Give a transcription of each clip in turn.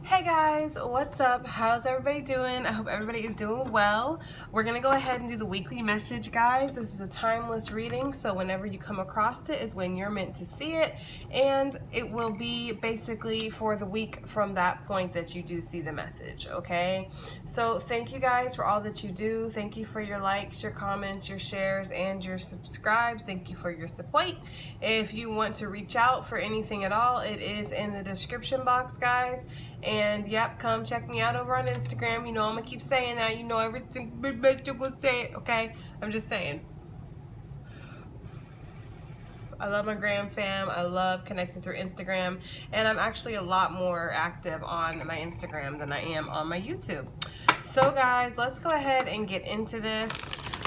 Hey guys, what's up? How's everybody doing? I hope everybody is doing well. We're going to go ahead and do the weekly message, guys. This is a timeless reading, so whenever you come across it is when you're meant to see it, and it will be basically for the week from that point that you do see the message, okay? So thank you guys for all that you do. Thank you for your likes, your comments, your shares, and your subscribes. Thank you for your support. If you want to reach out for anything at all, it is in the description box, guys. And yep, come check me out over on Instagram. You know I'm gonna keep saying that. You know everything but you will say it, okay? I'm just saying. I love my gram fam. I love connecting through Instagram, and I'm actually a lot more active on my Instagram than I am on my YouTube. So guys, let's go ahead and get into this.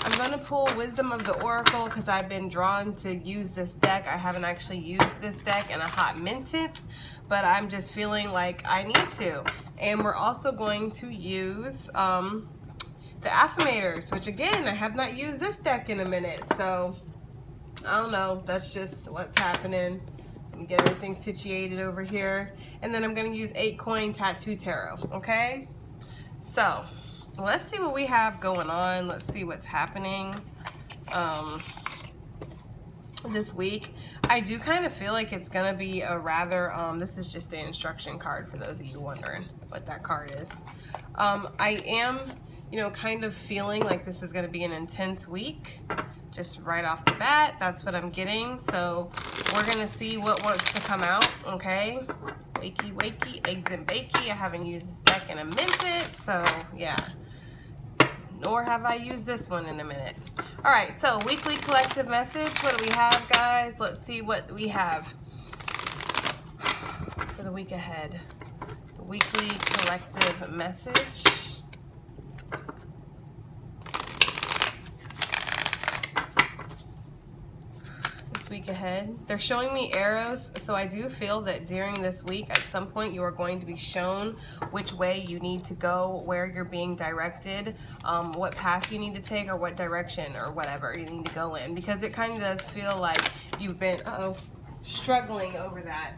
I'm going to pull Wisdom of the Oracle because I've been drawn to use this deck. I haven't actually used this deck in a hot minute, but I'm just feeling like I need to. And we're also going to use the Affirmators, which again, I have not used this deck in a minute. So, I don't know. That's just what's happening. Let me get everything situated over here. And then I'm going to use 8 Coin Tattoo Tarot, okay? So, let's see what we have going on. Let's see what's happening this week. I do kind of feel like it's gonna be a rather this is just the instruction card for those of you wondering what that card is. I am, you know, kind of feeling like this is gonna be an intense week just right off the bat. That's what I'm getting. So we're gonna see what wants to come out, okay? Wakey wakey, eggs and bakey. I haven't used this deck in a minute, so yeah. Nor have I used this one in a minute. All right, so weekly collective message. What do we have, guys? Let's see what we have for the week ahead. The weekly collective message. Week ahead. They're showing me arrows, so I do feel that during this week at some point you are going to be shown which way you need to go, where you're being directed, what path you need to take, or what direction or whatever you need to go in, because it kind of does feel like you've been struggling over that.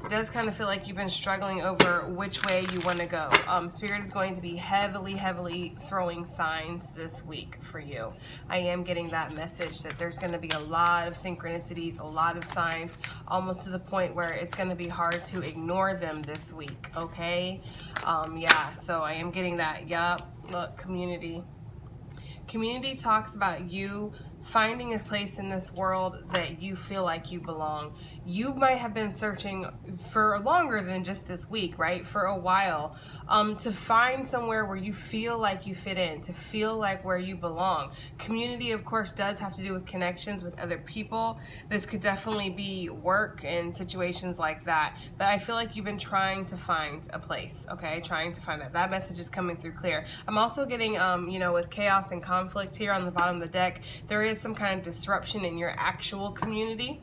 It does kind of feel like you've been struggling over which way you want to go. Spirit is going to be heavily throwing signs this week for you. I am getting that message that there's going to be a lot of synchronicities, a lot of signs, almost to the point where it's going to be hard to ignore them this week, okay? Yeah, so I am getting that. Yup, look, community. Community talks about you finding a place in this world that you feel like you belong. You might have been searching for longer than just this week, right? For a while, to find somewhere where you feel like you fit in, to feel like where you belong. Community, of course, does have to do with connections with other people. This could definitely be work and situations like that. But I feel like you've been trying to find a place, okay? Trying to find that. That message is coming through clear. I'm also getting, you know, with chaos and conflict here on the bottom of the deck, there is some kind of disruption in your actual community.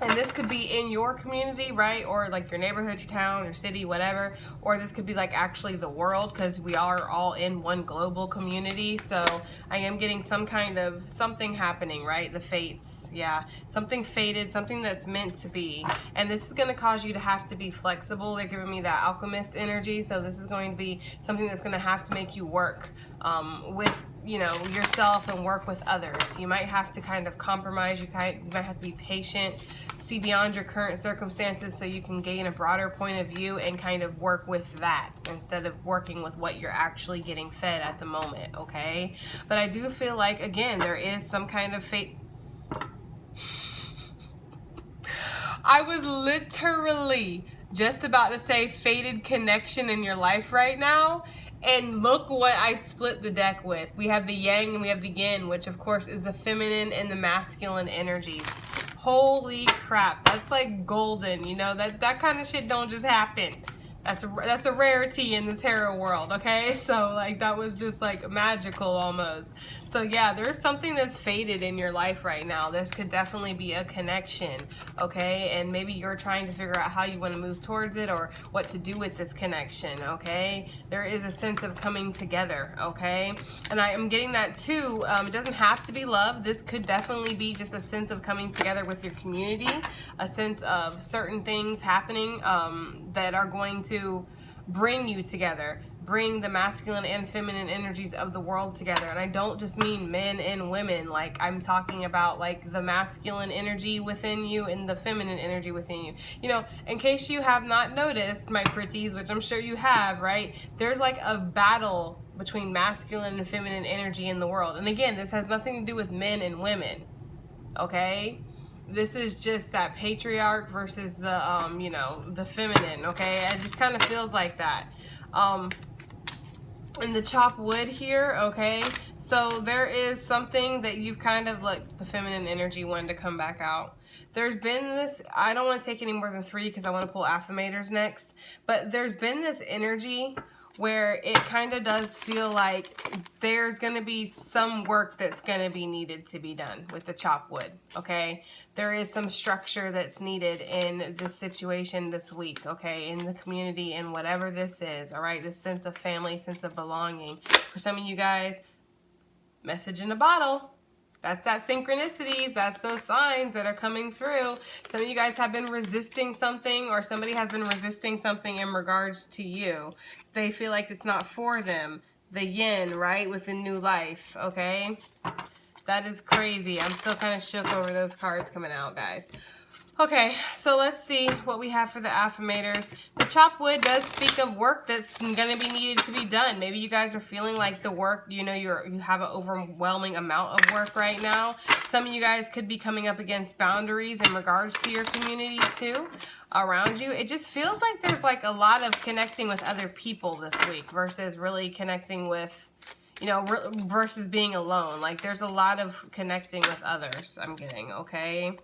And this could be in your community, right? Or like your neighborhood, your town, your city, whatever. Or this could be like actually the world, because we are all in one global community. So I am getting some kind of something happening, right? The fates, yeah. Something fated, something that's meant to be. And this is going to cause you to have to be flexible. They're giving me that alchemist energy. So this is going to be something that's going to have to make you work with, you know, yourself and work with others. You might have to kind of compromise. You might have to be patient, see beyond your current circumstances so you can gain a broader point of view and kind of work with that instead of working with what you're actually getting fed at the moment, okay? But I do feel like, again, there is some kind of fate. I was literally just about to say fated connection in your life right now. And look what I split the deck with. We have the yang and we have the yin, which of course is the feminine and the masculine energies. Holy crap, that's like golden, you know, that kind of shit don't just happen. That's a rarity in the tarot world, okay? So like that was just like magical almost. So yeah, there's something that's faded in your life right now. This could definitely be a connection, okay? And maybe you're trying to figure out how you want to move towards it or what to do with this connection, okay? There is a sense of coming together, okay? And I am getting that too. It doesn't have to be love. This could definitely be just a sense of coming together with your community, a sense of certain things happening that are going to bring you together, bring the masculine and feminine energies of the world together. And I don't just mean men and women, like I'm talking about like the masculine energy within you and the feminine energy within you. You know, in case you have not noticed, my pretties, which I'm sure you have, right? There's like a battle between masculine and feminine energy in the world. And again, this has nothing to do with men and women, okay? This is just that patriarch versus the, you know, the feminine, okay? It just kind of feels like that. And the chop wood here, okay? So there is something that you've kind of, like, the feminine energy wanted to come back out. There's been this, I don't want to take any more than 3 because I want to pull affirmators next. But there's been this energy where it kind of does feel like there's going to be some work that's going to be needed to be done with the chop wood, okay? There is some structure that's needed in this situation this week, okay? In the community and whatever this is, all right? This sense of family, sense of belonging. For some of you guys, message in a bottle. That's that synchronicities. That's those signs that are coming through. Some of you guys have been resisting something, or somebody has been resisting something in regards to you. They feel like it's not for them. The yin, right, with the new life, okay? That is crazy. I'm still kind of shook over those cards coming out, guys. Okay, so let's see what we have for the affirmators. The chop wood does speak of work that's going to be needed to be done. Maybe you guys are feeling like the work, you know, you have an overwhelming amount of work right now. Some of you guys could be coming up against boundaries in regards to your community too, around you. It just feels like there's like a lot of connecting with other people this week versus really connecting with, you know, versus being alone. Like there's a lot of connecting with others, I'm getting, okay?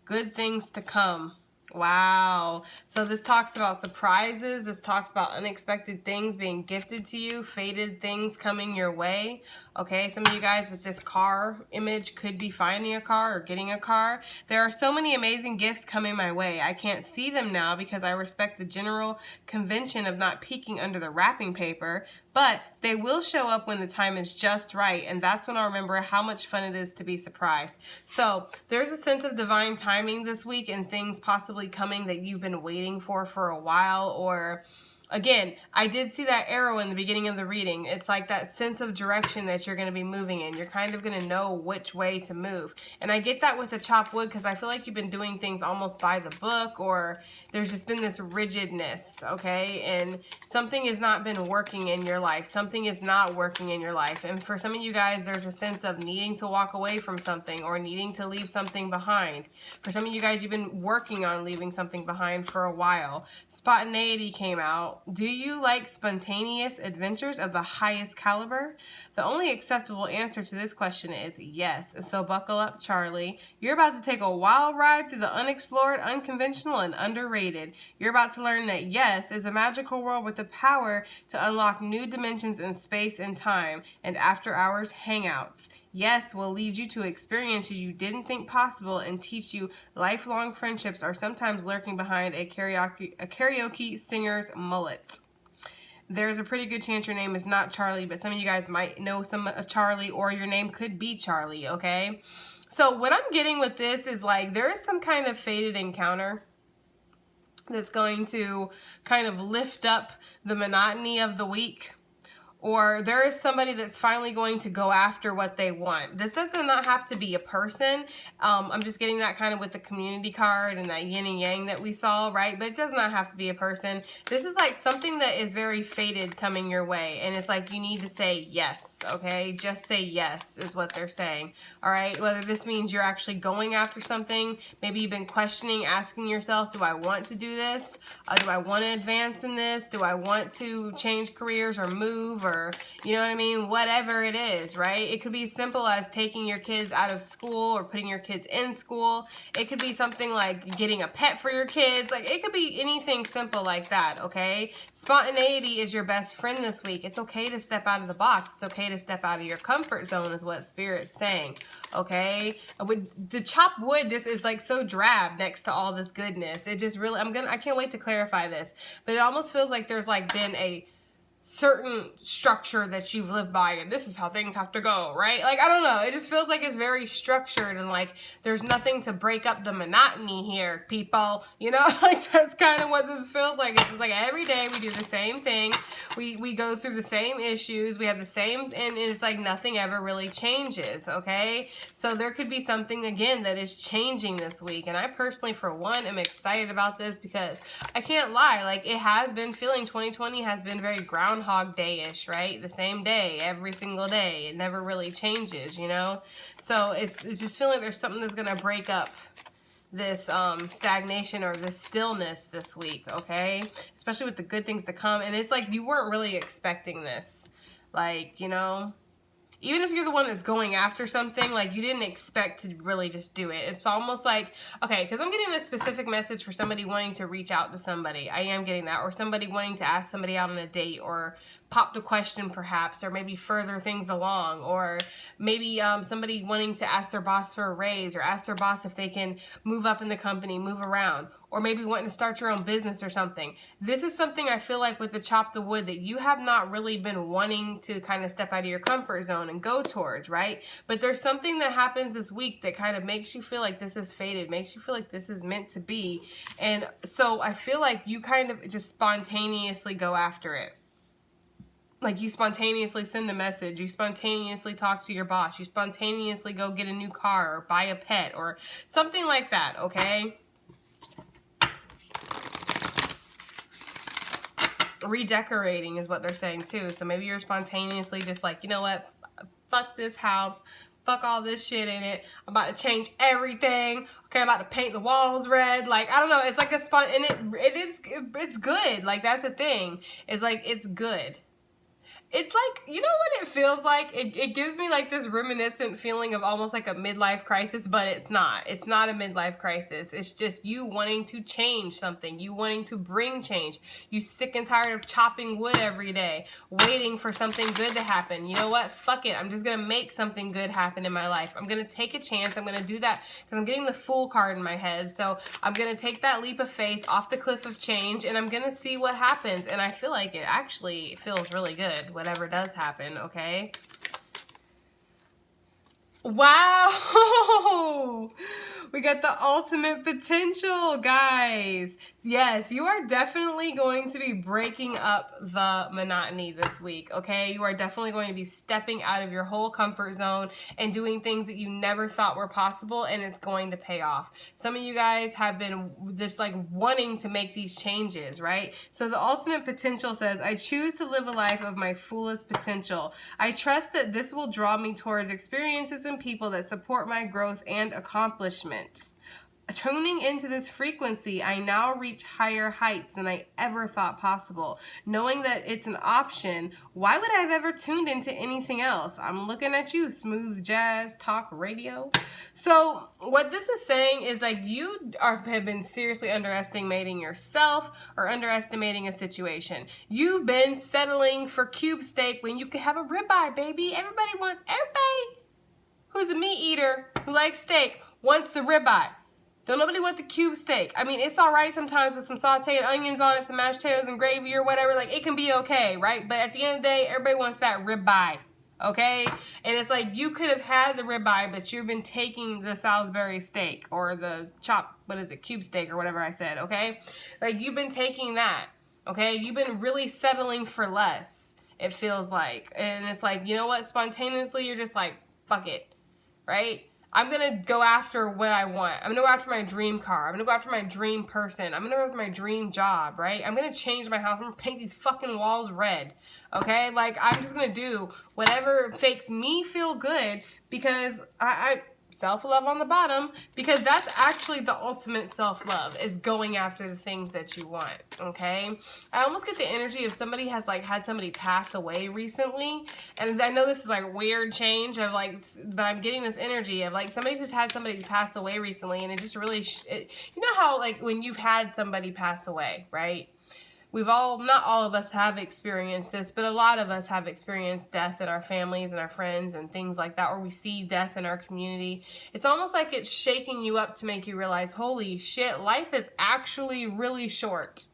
Good things to come. Wow. So this talks about surprises. This talks about unexpected things being gifted to you, fated things coming your way. Okay, some of you guys with this car image could be finding a car or getting a car. There are so many amazing gifts coming my way. I can't see them now because I respect the general convention of not peeking under the wrapping paper, but they will show up when the time is just right, and that's when I'll remember how much fun it is to be surprised. So there's a sense of divine timing this week and things possibly coming that you've been waiting for a while. Or again, I did see that arrow in the beginning of the reading. It's like that sense of direction that you're going to be moving in. You're kind of going to know which way to move. And I get that with the chop wood because I feel like you've been doing things almost by the book, or there's just been this rigidness, okay? And something has not been working in your life. Something is not working in your life. And for some of you guys, there's a sense of needing to walk away from something or needing to leave something behind. For some of you guys, you've been working on leaving something behind for a while. Spontaneity came out. Do you like spontaneous adventures of the highest caliber? The only acceptable answer to this question is yes. So buckle up, Charlie. You're about to take a wild ride through the unexplored, unconventional, and underrated. You're about to learn that yes is a magical world with the power to unlock new dimensions in space and time and after-hours hangouts. Yes will lead you to experiences you didn't think possible and teach you lifelong friendships are sometimes lurking behind a karaoke singer's mullet. There's a pretty good chance your name is not Charlie, but some of you guys might know some Charlie, or your name could be Charlie, okay? So what I'm getting with this is like there is some kind of fated encounter that's going to kind of lift up the monotony of the week. Or there is somebody that's finally going to go after what they want. This does not have to be a person. I'm just getting that kind of with the community card and that yin and yang that we saw, right? But it does not have to be a person. This is like something that is very fated coming your way. And it's like you need to say yes. okay? Just say yes is what they're saying, all right? Whether this means you're actually going after something, maybe you've been questioning, asking yourself, do I want to do this? Do I want to advance in this? Do I want to change careers or move, or, you know what I mean? Whatever it is, right? It could be simple as taking your kids out of school or putting your kids in school. It could be something like getting a pet for your kids. Like, it could be anything simple like that, okay? Spontaneity is your best friend this week. It's okay to step out of the box. It's okay to step out of your comfort zone is what Spirit's saying, okay? The chopped wood just is like so drab next to all this goodness. It just really, I can't wait to clarify this, but it almost feels like there's like been a certain structure that you've lived by, and this is how things have to go, right? Like, I don't know, it just feels like it's very structured, and like there's nothing to break up the monotony here, people, you know? Like, that's kind of what this feels like. It's just like every day we do the same thing, we go through the same issues, we have the same, and it's like nothing ever really changes, okay? So there could be something again that is changing this week, and I personally, for one, am excited about this because I can't lie, like, it has been feeling, 2020 has been very Groundhog Day-ish, right? The same day, every single day. It never really changes, you know? So it's just feeling like there's something that's going to break up this stagnation or this stillness this week, okay? Especially with the good things to come. And it's like you weren't really expecting this. Like, you know, even if you're the one that's going after something, like, you didn't expect to really just do it. It's almost like, okay, because I'm getting this specific message for somebody wanting to reach out to somebody. I am getting that. Or somebody wanting to ask somebody out on a date, or pop the question perhaps, or maybe further things along, or maybe somebody wanting to ask their boss for a raise, or ask their boss if they can move up in the company, move around, or maybe wanting to start your own business or something. This is something I feel like with the chop the wood that you have not really been wanting to kind of step out of your comfort zone and go towards, right? But there's something that happens this week that kind of makes you feel like this is fated, makes you feel like this is meant to be. And so I feel like you kind of just spontaneously go after it. Like, you spontaneously send a message, you spontaneously talk to your boss, you spontaneously go get a new car or buy a pet or something like that, okay? Redecorating is what they're saying too. So maybe you're spontaneously just like, you know what, fuck this house, fuck all this shit in it, I'm about to change everything, okay, I'm about to paint the walls red. Like, I don't know, it's like a and it's good. Like, that's the thing, it's like, it's good. It's like, you know what it feels like? It gives me like this reminiscent feeling of almost like a midlife crisis, but it's not. It's not a midlife crisis. It's just you wanting to change something. You wanting to bring change. You sick and tired of chopping wood every day, waiting for something good to happen. You know what? Fuck it. I'm just going to make something good happen in my life. I'm going to take a chance. I'm going to do that because I'm getting the Fool card in my head. So I'm going to take that leap of faith off the cliff of change, and I'm going to see what happens. And I feel like it actually feels really good, whatever does happen, okay? Wow! We got the ultimate potential, guys. Yes, you are definitely going to be breaking up the monotony this week, okay? You are definitely going to be stepping out of your whole comfort zone and doing things that you never thought were possible, and it's going to pay off. Some of you guys have been just like wanting to make these changes, right? So the ultimate potential says, I choose to live a life of my fullest potential. I trust that this will draw me towards experiences and people that support my growth and accomplishments. Tuning into this frequency, I now reach higher heights than I ever thought possible. Knowing that it's an option, why would I have ever tuned into anything else? I'm looking at you, smooth jazz talk radio. So what this is saying is like you have been seriously underestimating yourself or underestimating a situation. You've been settling for cube steak when you could have a ribeye, baby. Everybody who's a meat eater who likes steak wants the ribeye. Don't nobody want the cube steak. I mean, it's all right sometimes with some sauteed onions on it, some mashed potatoes and gravy or whatever. Like, it can be okay, right? But at the end of the day, everybody wants that ribeye, okay? And it's like you could have had the ribeye, but you've been taking the Salisbury steak or the cube steak or whatever I said, okay? Like, you've been taking that, okay? You've been really settling for less, it feels like. And it's like, you know what? Spontaneously, you're just like, fuck it, right? I'm going to go after what I want. I'm going to go after my dream car. I'm going to go after my dream person. I'm going to go after my dream job, right? I'm going to change my house. I'm going to paint these fucking walls red, okay? Like, I'm just going to do whatever makes me feel good because I self-love on the bottom, because that's actually the ultimate self-love, is going after the things that you want, okay? I almost get the energy of somebody has like had somebody pass away recently, and I know this is like weird change of like, but I'm getting this energy of like somebody who's had somebody pass away recently, and it just really, you know how like when you've had somebody pass away, right? We've all, not all of us have experienced this, but a lot of us have experienced death in our families and our friends and things like that, or we see death in our community. It's almost like it's shaking you up to make you realize, holy shit, life is actually really short.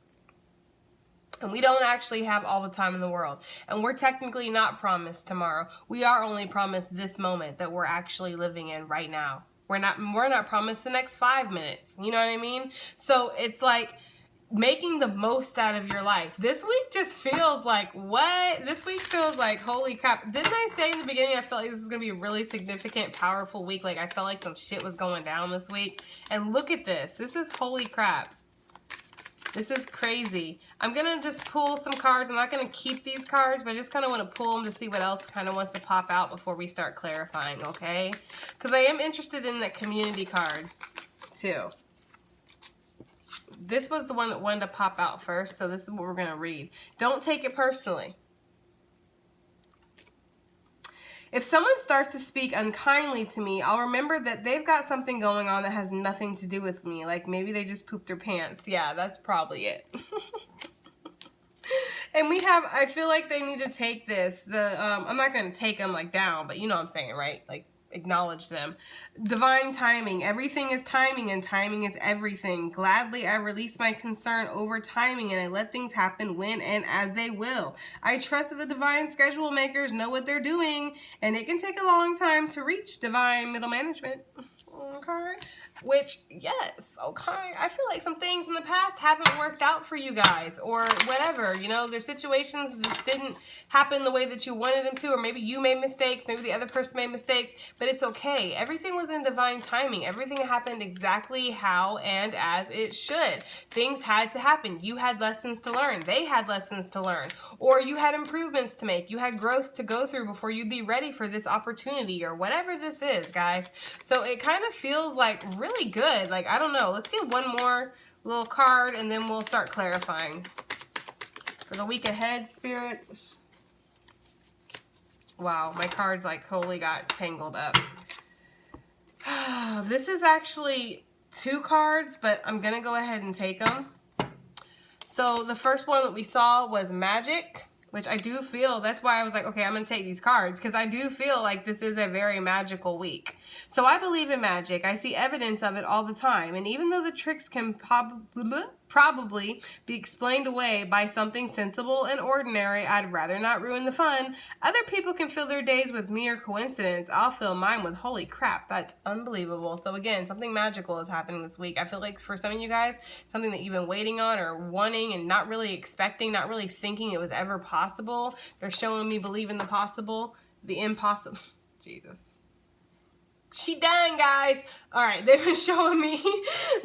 And we don't actually have all the time in the world. And we're technically not promised tomorrow. We are only promised this moment that we're actually living in right now. We're not promised the next 5 minutes. You know what I mean? So it's like, making the most out of your life. This week just feels like, what? This week feels like, holy crap. Didn't I say in the beginning I felt like this was going to be a really significant, powerful week? Like, I felt like some shit was going down this week. And look at this. This is holy crap. This is crazy. I'm going to just pull some cards. I'm not going to keep these cards, but I just kind of want to pull them to see what else kind of wants to pop out before we start clarifying, okay? Because I am interested in that community card, too. This was the one that wanted to pop out first, so this is what we're going to read. Don't take it personally. If someone starts to speak unkindly to me, I'll remember that they've got something going on that has nothing to do with me. Like maybe they just pooped their pants. Yeah, that's probably it. And we have, I feel like they need to take this. I'm not going to take them like down, but you know what I'm saying, right? Like, acknowledge them. Divine timing. Everything is timing, and timing is everything. Gladly I release my concern over timing, and I let things happen when and as they will. I trust that the divine schedule makers know what they're doing, and it can take a long time to reach divine middle management. Okay? Which, yes, okay. I feel like some things in the past haven't worked out for you guys, or whatever. You know, there's situations that just didn't happen the way that you wanted them to, or maybe you made mistakes, maybe the other person made mistakes, but it's okay. Everything was in divine timing. Everything happened exactly how and as it should. Things had to happen. You had lessons to learn. They had lessons to learn. Or you had improvements to make. You had growth to go through before you'd be ready for this opportunity, or whatever this is, guys. So it kind of feels like really good. Like, I don't know. Let's get one more little card and then we'll start clarifying. For the week ahead, Spirit. Wow, my cards like totally got tangled up. This is actually 2 cards, but I'm going to go ahead and take them. So the first one that we saw was magic, which I do feel, that's why I was like, okay, I'm going to take these cards, because I do feel like this is a very magical week. So I believe in magic. I see evidence of it all the time. And even though the tricks can probably be explained away by something sensible and ordinary, I'd rather not ruin the fun. Other people can fill their days with mere coincidence. I'll fill mine with holy crap. That's unbelievable. So again, something magical is happening this week. I feel like for some of you guys, something that you've been waiting on or wanting and not really expecting, not really thinking it was ever possible. They're showing me believe in the possible, the impossible. Jesus. She done, guys. All right, they've been showing me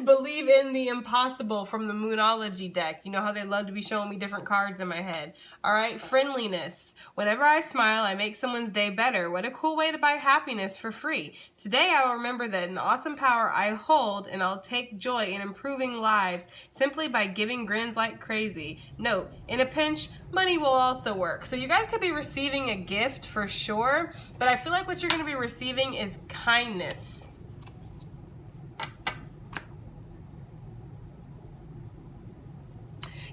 believe in the impossible from the Moonology deck. You know how they love to be showing me different cards in my head. All right, friendliness. Whenever I smile, I make someone's day better. What a cool way to buy happiness for free. Today, I will remember that an awesome power I hold, and I'll take joy in improving lives simply by giving grins like crazy. Note, in a pinch, money will also work. So you guys could be receiving a gift for sure, but I feel like what you're going to be receiving is kindness.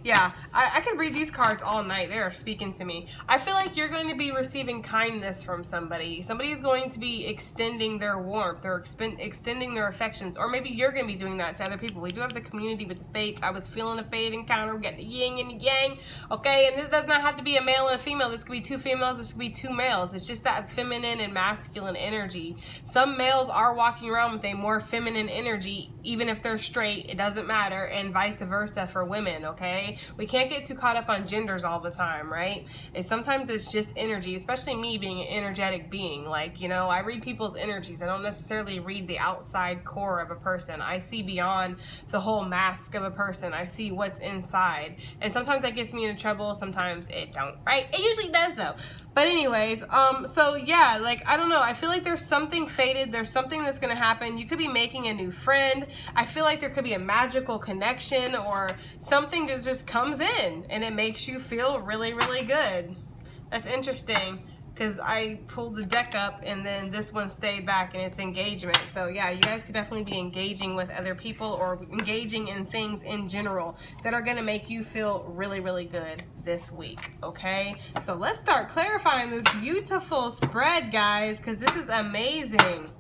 Yeah, I could read these cards all night. They are speaking to me. I feel like you're going to be receiving kindness from somebody. Somebody is going to be extending their warmth or extending their affections. Or maybe you're going to be doing that to other people. We do have the community with the fates. I was feeling a fate encounter. We got the yin and the yang. Okay, and this does not have to be a male and a female. This could be 2 females. This could be 2 males. It's just that feminine and masculine energy. Some males are walking around with a more feminine energy, even if they're straight. It doesn't matter. And vice versa for women, okay? okay? We can't get too caught up on genders all the time, right? And sometimes it's just energy, especially me being an energetic being. Like, you know, I read people's energies. I don't necessarily read the outside core of a person. I see beyond the whole mask of a person. I see what's inside. And sometimes that gets me into trouble. Sometimes it don't, right? It usually does though. But anyways, so yeah, like, I don't know. I feel like there's something fated. There's something that's going to happen. You could be making a new friend. I feel like there could be a magical connection or something that just comes in and it makes you feel really, really good. That's interesting because I pulled the deck up and then this one stayed back and it's engagement. So yeah, you guys could definitely be engaging with other people or engaging in things in general that are going to make you feel really, really good this week, okay? So let's start clarifying this beautiful spread, guys, because this is amazing.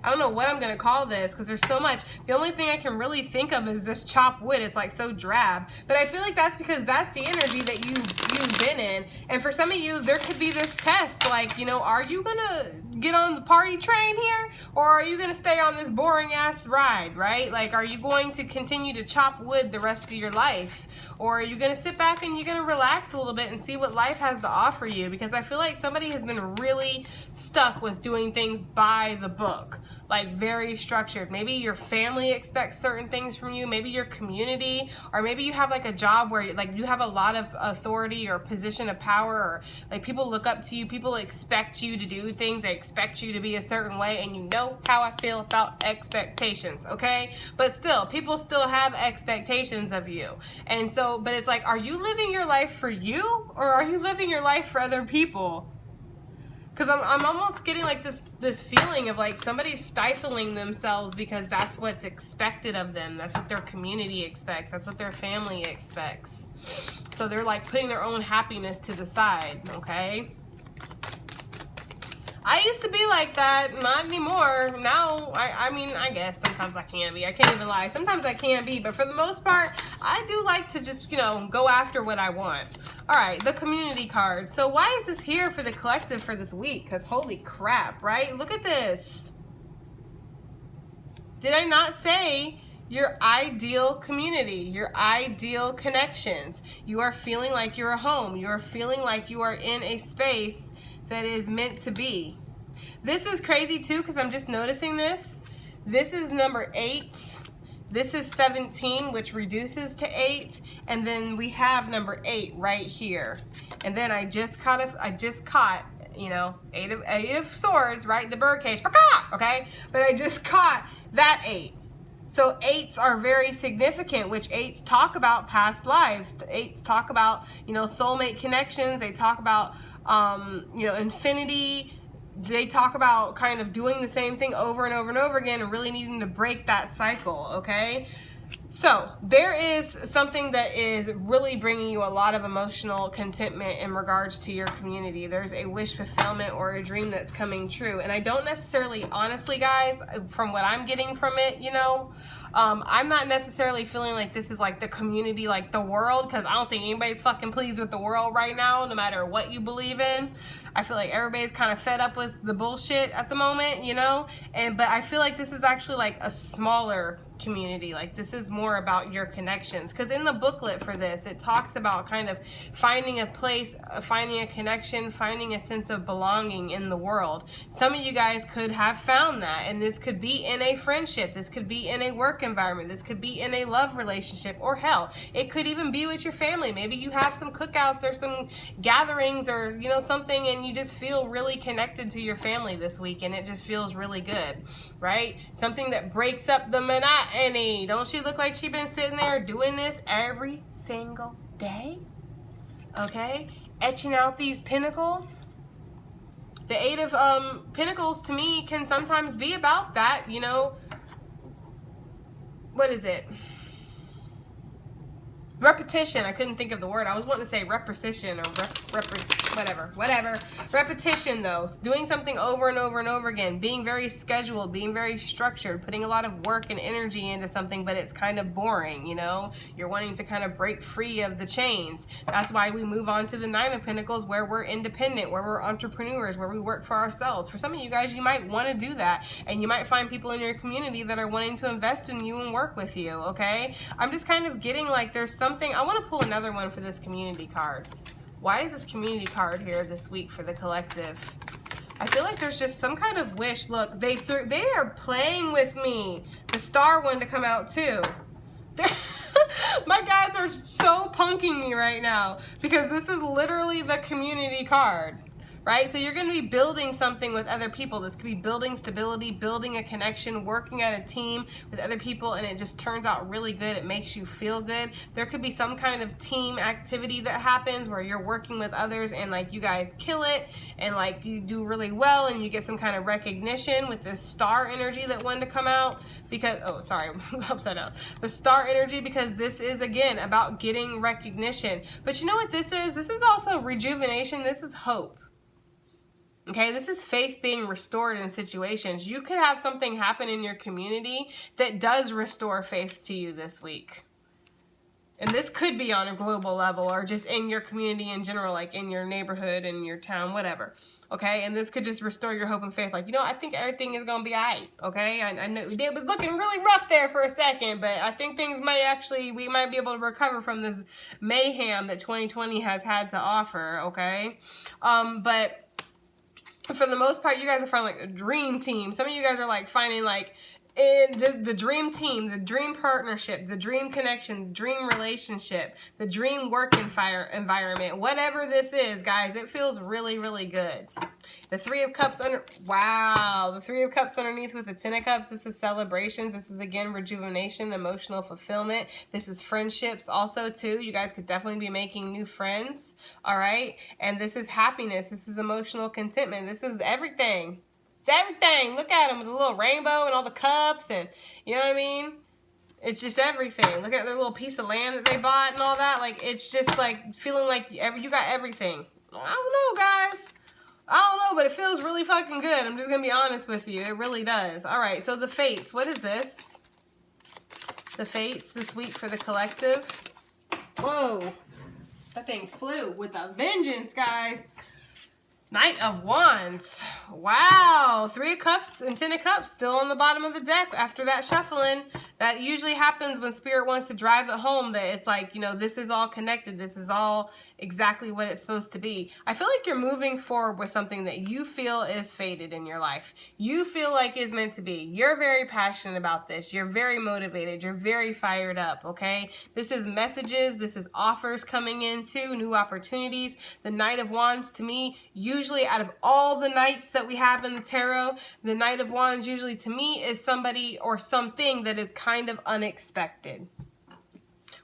I don't know what I'm going to call this because there's so much. The only thing I can really think of is this chopped wood. It's like so drab. But I feel like that's because that's the energy that you've been in. And for some of you, there could be this test. Like, you know, are you going to get on the party train here? Or are you going to stay on this boring ass ride, right? Like, are you going to continue to chop wood the rest of your life? Or are you going to sit back and you're going to relax a little bit and see what life has to offer you? Because I feel like somebody has been really stuck with doing things by the book. Like very structured. Maybe your family expects certain things from you. Maybe your community, or maybe you have like a job where like you have a lot of authority or position of power, or like people look up to you. People expect you to do things. They expect you to be a certain way, and you know how I feel about expectations, okay? But still, people still have expectations of you. And so, but it's like, are you living your life for you, or are you living your life for other people? Because I'm almost getting like this feeling of like somebody's stifling themselves because that's what's expected of them. That's what their community expects. That's what their family expects. So they're like putting their own happiness to the side, okay? I used to be like that, not anymore. Now, I mean, I guess sometimes I can be. I can't even lie. Sometimes I can be, but for the most part, I do like to just, you know, go after what I want. All right, the community card. So why is this here for the collective for this week? Because holy crap, right? Look at this. Did I not say your ideal community, your ideal connections? You are feeling like you're a home. You are feeling like you are in a space that is meant to be. This is crazy too because I'm just noticing this. This is number 8. This is 17, which reduces to 8, and then we have number 8 right here. And then I just caught, you know, 8 of swords, right? The birdcage, okay? But I just caught that 8. So 8s are very significant, which 8s talk about past lives. 8s talk about, you know, soulmate connections. They talk about you know, infinity. They talk about kind of doing the same thing over and over and over again and really needing to break that cycle, okay? So there is something that is really bringing you a lot of emotional contentment in regards to your community. There's a wish fulfillment or a dream that's coming true. And I don't necessarily, honestly guys, from what I'm getting from it, you know, I'm not necessarily feeling like this is like the community, like the world, because I don't think anybody's fucking pleased with the world right now, no matter what you believe in. I feel like everybody's kind of fed up with the bullshit at the moment, you know, but I feel like this is actually like a smaller community. Like this is more about your connections, because in the booklet for this it talks about kind of finding a place, finding a connection, finding a sense of belonging in the world. Some of you guys could have found that, and this could be in a friendship, this could be in a work environment, this could be in a love relationship, or hell, it could even be with your family. Maybe you have some cookouts or some gatherings or, you know, something, and you just feel really connected to your family this week, and it just feels really good, right? Something that breaks up the monotony. Don't she look like she been sitting there doing this every single day? Okay, etching out these pentacles. The 8 of Pentacles to me can sometimes be about that, you know. What is it? Repetition. I couldn't think of the word. I was wanting to say repetition or whatever. Repetition though. Doing something over and over and over again. Being very scheduled, being very structured, putting a lot of work and energy into something, but it's kind of boring, you know? You're wanting to kind of break free of the chains. That's why we move on to the 9 of Pentacles, where we're independent, where we're entrepreneurs, where we work for ourselves. For some of you guys, you might want to do that, and you might find people in your community that are wanting to invest in you and work with you, okay? I'm just kind of getting like there's something. I want to pull another one for this community card. Why is this community card here this week for the collective? I feel like there's just some kind of wish. Look, they are playing with me. The star one to come out too. My guys are so punking me right now because this is literally the community card, right? So you're going to be building something with other people. This could be building stability, building a connection, working at a team with other people, and it just turns out really good. It makes you feel good. There could be some kind of team activity that happens where you're working with others and like you guys kill it and like you do really well and you get some kind of recognition with this star energy that wanted to come out because, oh, sorry, upside down. The star energy, because this is, again, about getting recognition. But you know what this is? This is also rejuvenation. This is hope. Okay, this is faith being restored in situations. You could have something happen in your community that does restore faith to you this week. And this could be on a global level or just in your community in general, like in your neighborhood, in your town, whatever. Okay, and this could just restore your hope and faith. Like, you know, I think everything is going to be all right, okay? I know it was looking really rough there for a second, but I think things might actually, we might be able to recover from this mayhem that 2020 has had to offer, okay? But for the most part, you guys are finding like a dream team. Some of you guys are like finding like the dream team, the dream partnership, the dream connection, the dream relationship, the dream work environment. Whatever this is, guys, it feels really, really good. The Three of Cups under, wow, the Three of Cups underneath with the Ten of Cups. This is celebrations. This is, again, rejuvenation, emotional fulfillment. This is friendships also, too. You guys could definitely be making new friends, all right? And this is happiness. This is emotional contentment. This is everything. It's everything. Look at them with the little rainbow and all the cups and, you know what I mean? It's just everything. Look at their little piece of land that they bought and all that. Like, it's just like feeling like you got everything. I don't know, guys. I don't know, but it feels really fucking good. I'm just going to be honest with you. It really does. All right, so the Fates. What is this? The Fates this week for the collective. Whoa. That thing flew with a vengeance, guys. Knight of Wands. Wow. Three of Cups and Ten of Cups still on the bottom of the deck after that shuffling. That usually happens when Spirit wants to drive it home, that it's like, you know, this is all connected. This is all exactly what it's supposed to be. I feel like you're moving forward with something that you feel is fated in your life. You feel like is meant to be. You're very passionate about this. You're very motivated. You're very fired up, okay? This is messages. This is offers coming in too, new opportunities. The Knight of Wands, to me, usually out of all the knights that we have in the tarot, the Knight of Wands usually to me is somebody or something that is kind of unexpected,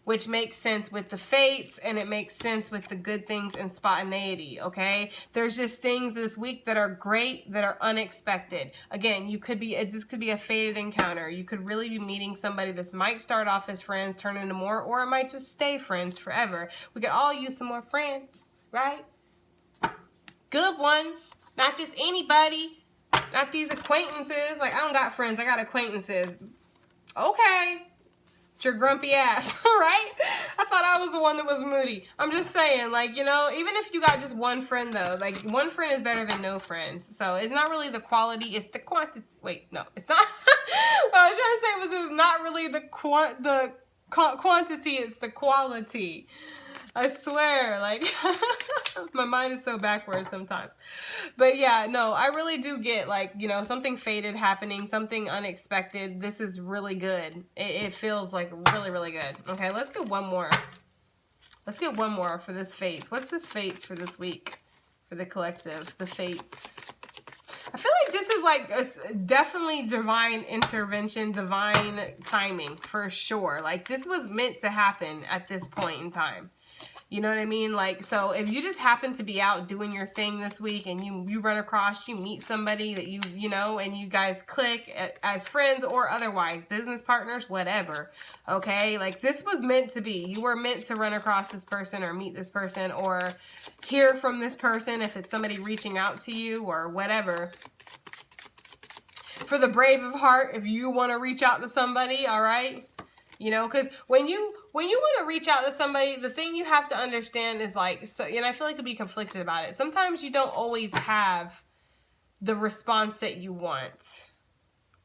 which makes sense with the Fates and it makes sense with the good things and spontaneity, okay? There's just things this week that are great, that are unexpected. Again, this could be a fated encounter. You could really be meeting somebody. This might start off as friends, turn into more, or it might just stay friends forever. We could all use some more friends, right? Good ones, not just anybody, not these acquaintances. Like, I don't got friends, I got acquaintances. Okay, it's your grumpy ass, right? I thought I was the one that was moody. I'm just saying, like, you know, even if you got just one friend, though, like, one friend is better than no friends. So it's not really the quality, it's the quantity. Wait, no, it's not. What I was trying to say was it's not really the quantity, it's the quality. I swear, like, my mind is so backwards sometimes. But yeah, no, I really do get, like, you know, something fated happening, something unexpected. This is really good. It feels like really, really good. Okay, let's get one more. Let's get one more for this Fates. What's this Fates for this week? For the collective, the Fates. I feel like this is like a definitely divine intervention, divine timing, for sure. Like, this was meant to happen at this point in time. You know what I mean? Like, so if you just happen to be out doing your thing this week and you run across, you meet somebody that you know, and you guys click as friends or otherwise, business partners, whatever, okay? Like, this was meant to be. You were meant to run across this person or meet this person or hear from this person if it's somebody reaching out to you or whatever. For the brave of heart, if you want to reach out to somebody, all right? You know, because when you want to reach out to somebody, the thing you have to understand is, like, so, and I feel like you'll be conflicted about it. Sometimes you don't always have the response that you want.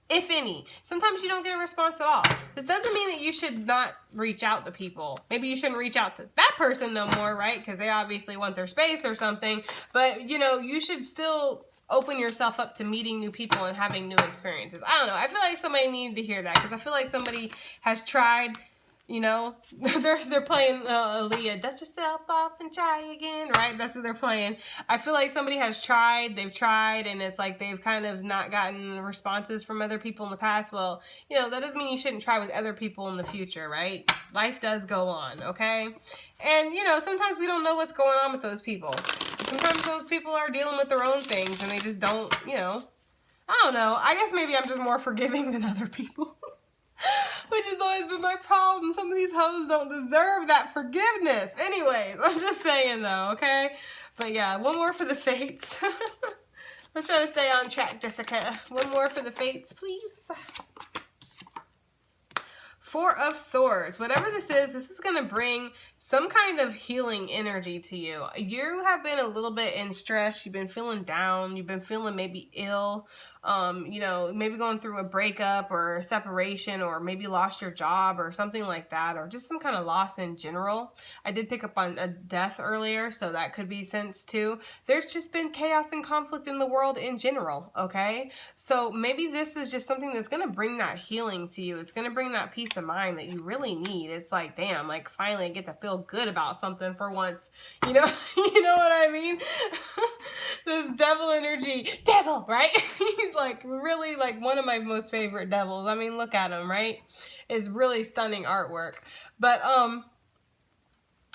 if any. Sometimes you don't get a response at all. This doesn't mean that you should not reach out to people. Maybe you shouldn't reach out to that person no more, right? Because they obviously want their space or something. But, you know, you should still open yourself up to meeting new people and having new experiences. I don't know. I feel like somebody needed to hear that, because I feel like somebody has tried. You know, they're playing Aaliyah, dust yourself off and try again, right? That's what they're playing. I feel like somebody has tried, they've tried, and it's like they've kind of not gotten responses from other people in the past. Well, you know, that doesn't mean you shouldn't try with other people in the future, right? Life does go on, okay? And, you know, sometimes we don't know what's going on with those people. Sometimes those people are dealing with their own things, and they just don't, you know. I don't know. I guess maybe I'm just more forgiving than other people. Which has always been my problem. Some of these hoes don't deserve that forgiveness. Anyways, I'm just saying though, okay? But yeah, one more for the fates. Let's try to stay on track, Jessica. One more for the fates, please. Four of Swords. Whatever this is going to bring some kind of healing energy to you. You have been a little bit in stress. You've been feeling down. You've been feeling maybe ill. You know, maybe going through a breakup or a separation, or maybe lost your job or something like that, or just some kind of loss in general. I did pick up on a death earlier, so that could be sense too. There's just been chaos and conflict in the world in general, okay? So maybe this is just something that's going to bring that healing to you. It's going to bring that peace of mind that you really need. It's like, damn, like finally I get to feel good about something for once. You know, you know what I mean? This devil energy, devil, right? He's like really like one of my most favorite devils. I mean, look at him, right? It's really stunning artwork. But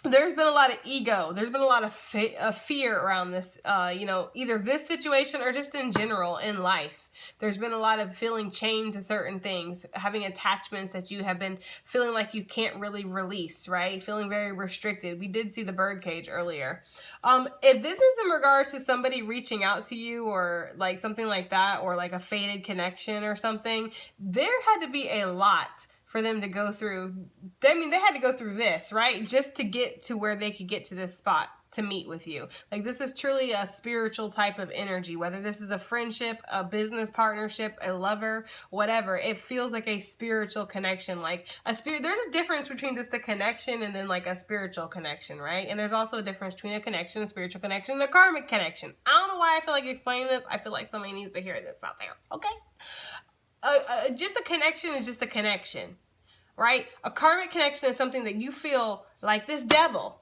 there's been a lot of ego. There's been a lot of fear around this, you know, either this situation or just in general in life. There's been a lot of feeling chained to certain things, having attachments that you have been feeling like you can't really release, right? Feeling very restricted. We did see the birdcage earlier. If this is in regards to somebody reaching out to you or like something like that, or like a fated connection or something, there had to be a lot for them to go through. I mean, they had to go through this, right? Just to get to where they could get to this spot to meet with you. Like, this is truly a spiritual type of energy, whether this is a friendship, a business partnership, a lover, whatever. It feels like a spiritual connection, like a spirit. There's a difference between just a connection and then like a spiritual connection, right? And there's also a difference between a connection, a spiritual connection, and a karmic connection. I don't know why I feel like explaining this. I feel like somebody needs to hear this out there, okay? Just a connection is just a connection, right? A karmic connection is something that you feel like this devil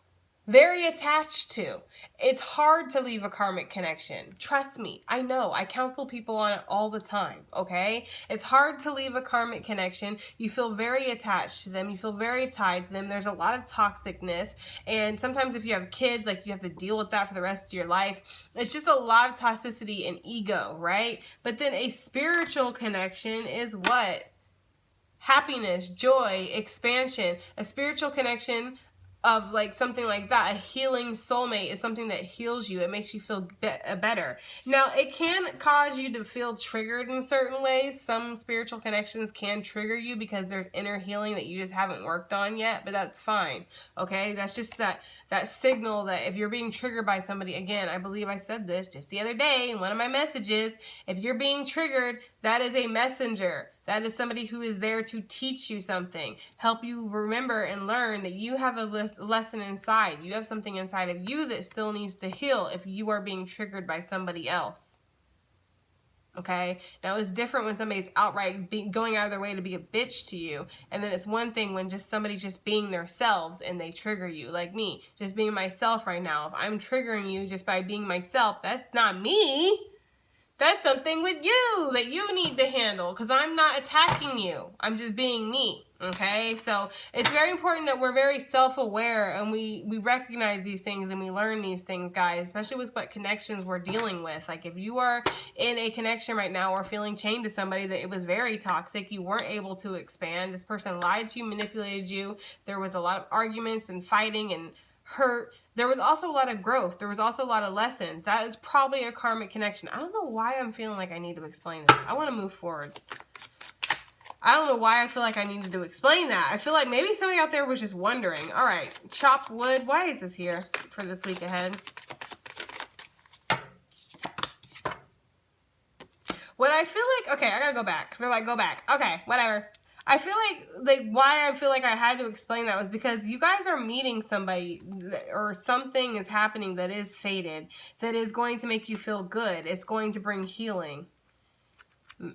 very attached to. It's hard to leave a karmic connection. Trust me. I know. I counsel people on it all the time, okay? It's hard to leave a karmic connection. You feel very attached to them. You feel very tied to them. There's a lot of toxicness. And sometimes if you have kids, like, you have to deal with that for the rest of your life. It's just a lot of toxicity and ego, right? But then a spiritual connection is what? Happiness, joy, expansion. A spiritual connection of like something like that, a healing soulmate, is something that heals you. It makes you feel better. Now, it can cause you to feel triggered in certain ways. Some spiritual connections can trigger you because there's inner healing that you just haven't worked on yet, but that's fine, okay? That's just that signal that if you're being triggered by somebody, again, I believe I said this just the other day in one of my messages, if you're being triggered, that is a messenger. That is somebody who is there to teach you something, help you remember and learn that you have a lesson inside. You have something inside of you that still needs to heal if you are being triggered by somebody else. Okay? Now, it's different when somebody's outright going out of their way to be a bitch to you. And then it's one thing when just somebody's just being themselves and they trigger you. Like me, just being myself right now. If I'm triggering you just by being myself, that's not me. That's something with you that you need to handle, because I'm not attacking you. I'm just being me, okay? So it's very important that we're very self-aware and we recognize these things and we learn these things, guys, especially with what connections we're dealing with. Like, if you are in a connection right now or feeling chained to somebody that it was very toxic, you weren't able to expand, this person lied to you, manipulated you, there was a lot of arguments and fighting and hurt. There was also a lot of growth. There was also a lot of lessons. That is probably a karmic connection. I don't know why I'm feeling like I need to explain this. I want to move forward. I don't know why I feel like I needed to explain that. I feel like maybe somebody out there was just wondering. All right, chop wood. Why is this here for this week ahead? What But I feel like, okay, I gotta go back. They're like, go back. Okay, whatever. I feel like why I feel like I had to explain that was because you guys are meeting somebody or something is happening that is fated, that is going to make you feel good. It's going to bring healing.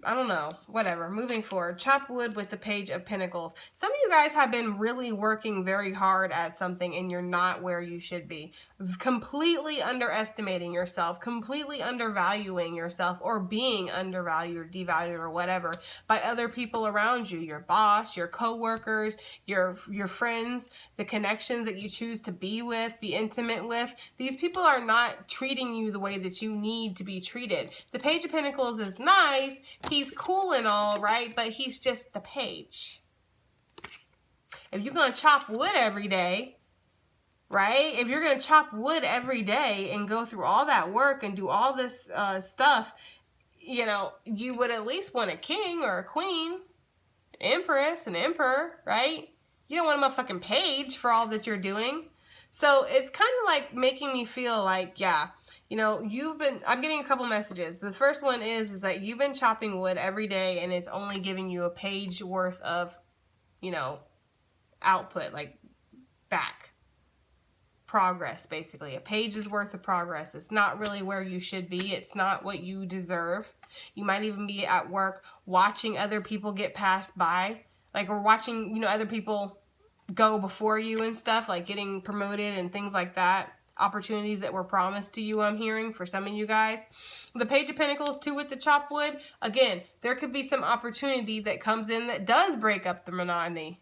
I don't know, whatever. Moving forward, chop wood with the Page of Pentacles. Some of you guys have been really working very hard at something and you're not where you should be. Completely underestimating yourself, completely undervaluing yourself, or being undervalued or devalued or whatever by other people around you, your boss, your co-workers, your friends, the connections that you choose to be with, be intimate with. These people are not treating you the way that you need to be treated. The Page of Pentacles is nice. He's cool and all, right? But he's just the page. If you're going to chop wood every day, right? If you're going to chop wood every day and go through all that work and do all this stuff, you know, you would at least want a king or a queen, an empress, an emperor, right? You don't want a motherfucking page for all that you're doing. So it's kind of like making me feel like, yeah, you know, I'm getting a couple messages. The first one is that you've been chopping wood every day and it's only giving you a page worth of, you know, output, like back. Progress, basically. A page's worth of progress. It's not really where you should be. It's not what you deserve. You might even be at work watching other people get passed by. Like, we're watching, you know, other people go before you and stuff, like getting promoted and things like that. Opportunities that were promised to you, I'm hearing, for some of you guys. The Page of Pentacles, too, with the chop wood. Again, there could be some opportunity that comes in that does break up the monotony.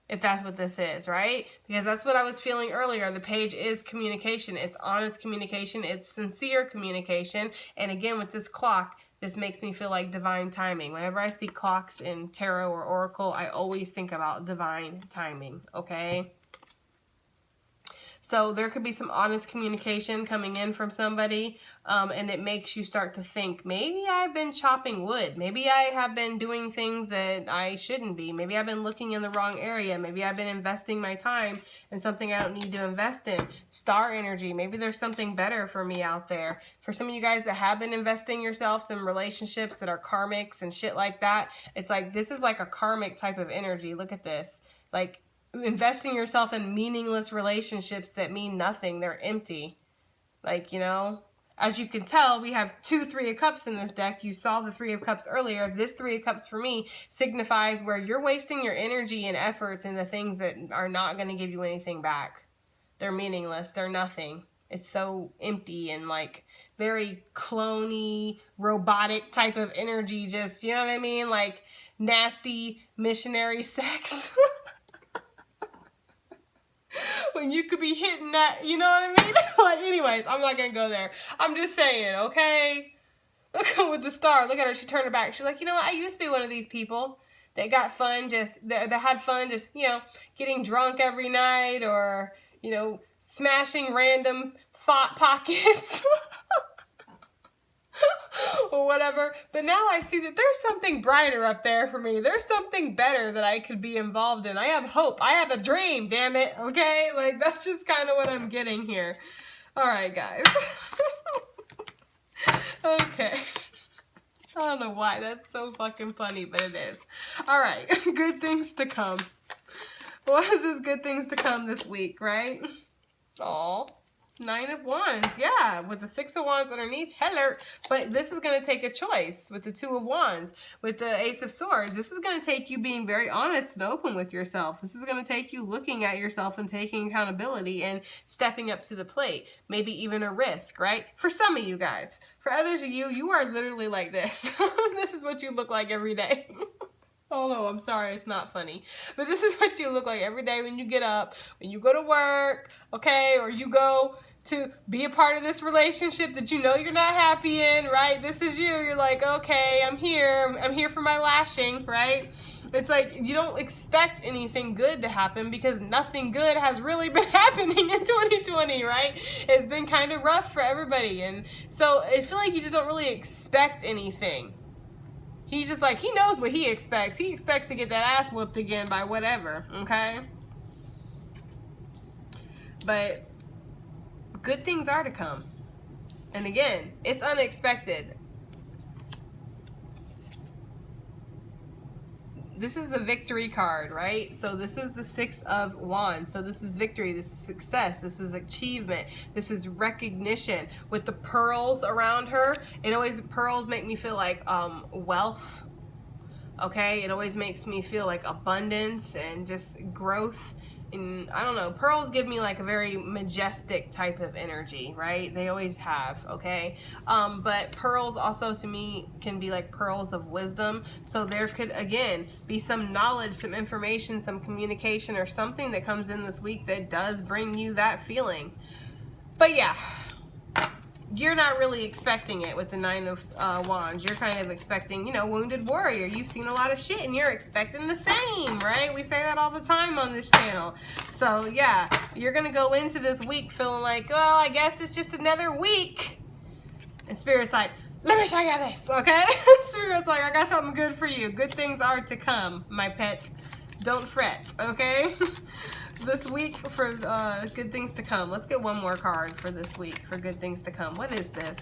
If that's what this is, right? Because that's what I was feeling earlier. The page is communication. It's honest communication. It's sincere communication. And again, with this clock, this makes me feel like divine timing. Whenever I see clocks in tarot or oracle, I always think about divine timing, okay? So there could be some honest communication coming in from somebody, and it makes you start to think, maybe I've been chopping wood. Maybe I have been doing things that I shouldn't be. Maybe I've been looking in the wrong area. Maybe I've been investing my time in something I don't need to invest in. Star energy. Maybe there's something better for me out there. For some of you guys that have been investing yourselves in relationships that are karmics and shit like that, it's like, this is like a karmic type of energy. Look at this. Like, investing yourself in meaningless relationships that mean nothing. They're empty. Like, you know, as you can tell, we have 2 3 of Cups in this deck. You saw the 3 of Cups earlier. This 3 of Cups for me signifies where you're wasting your energy and efforts into things that are not going to give you anything back. They're meaningless. They're nothing. It's so empty and like very clone-y, robotic type of energy. Just, you know what I mean? Like nasty missionary sex. When you could be hitting that, you know what I mean? Like, anyways, I'm not gonna go there. I'm just saying, okay? Look with the star. Look at her. She turned her back. She's like, you know what? I used to be one of these people that got fun, that had fun, just, you know, getting drunk every night or, you know, smashing random thought pockets. Or whatever. But now I see that there's something brighter up there for me. There's something better that I could be involved in. I have hope. I have a dream, damn it. Okay? Like, that's just kind of what I'm getting here. Alright, guys. Okay. I don't know why. That's so fucking funny, but it is. Alright. Good things to come. What is this good things to come this week, right? Aw. 9 of Wands, yeah, with the 6 of Wands underneath, hello. But this is going to take a choice with the 2 of Wands, with the Ace of Swords. This is going to take you being very honest and open with yourself. This is going to take you looking at yourself and taking accountability and stepping up to the plate. Maybe even a risk, right? For some of you guys. For others of you, you are literally like this. This is what you look like every day. Oh no, I'm sorry, it's not funny. But this is what you look like every day when you get up, when you go to work, okay, or you go to be a part of this relationship that you know you're not happy in, right? This is you. You're like, okay, I'm here for my lashing, right? It's like you don't expect anything good to happen because nothing good has really been happening in 2020, right? It's been kind of rough for everybody. And so I feel like you just don't really expect anything. He's just like, he knows what he expects. He expects to get that ass whooped again by whatever, okay? But good things are to come. And again, it's unexpected. this is the victory card, right? So this is the 6 of Wands. So this is victory, this is success, this is achievement, this is recognition. With the pearls around her, pearls make me feel like wealth, okay? It always makes me feel like abundance and just growth. And I don't know, pearls give me like a very majestic type of energy, right? They always have, okay? But pearls also to me can be like pearls of wisdom. So there could, again, be some knowledge, some information, some communication, or something that comes in this week that does bring you that feeling. But yeah, you're not really expecting it with the 9 of Wands. You're kind of expecting, you know, wounded warrior. You've seen a lot of shit and you're expecting the same, right? We say that all the time on this channel. So yeah, you're going to go into this week feeling like, well, I guess it's just another week. And Spirit's like, let me show you this, okay? Spirit's like, I got something good for you. Good things are to come, my pets. Don't fret, okay? This week for good things to come. Let's get one more card for this week for good things to come. What is this?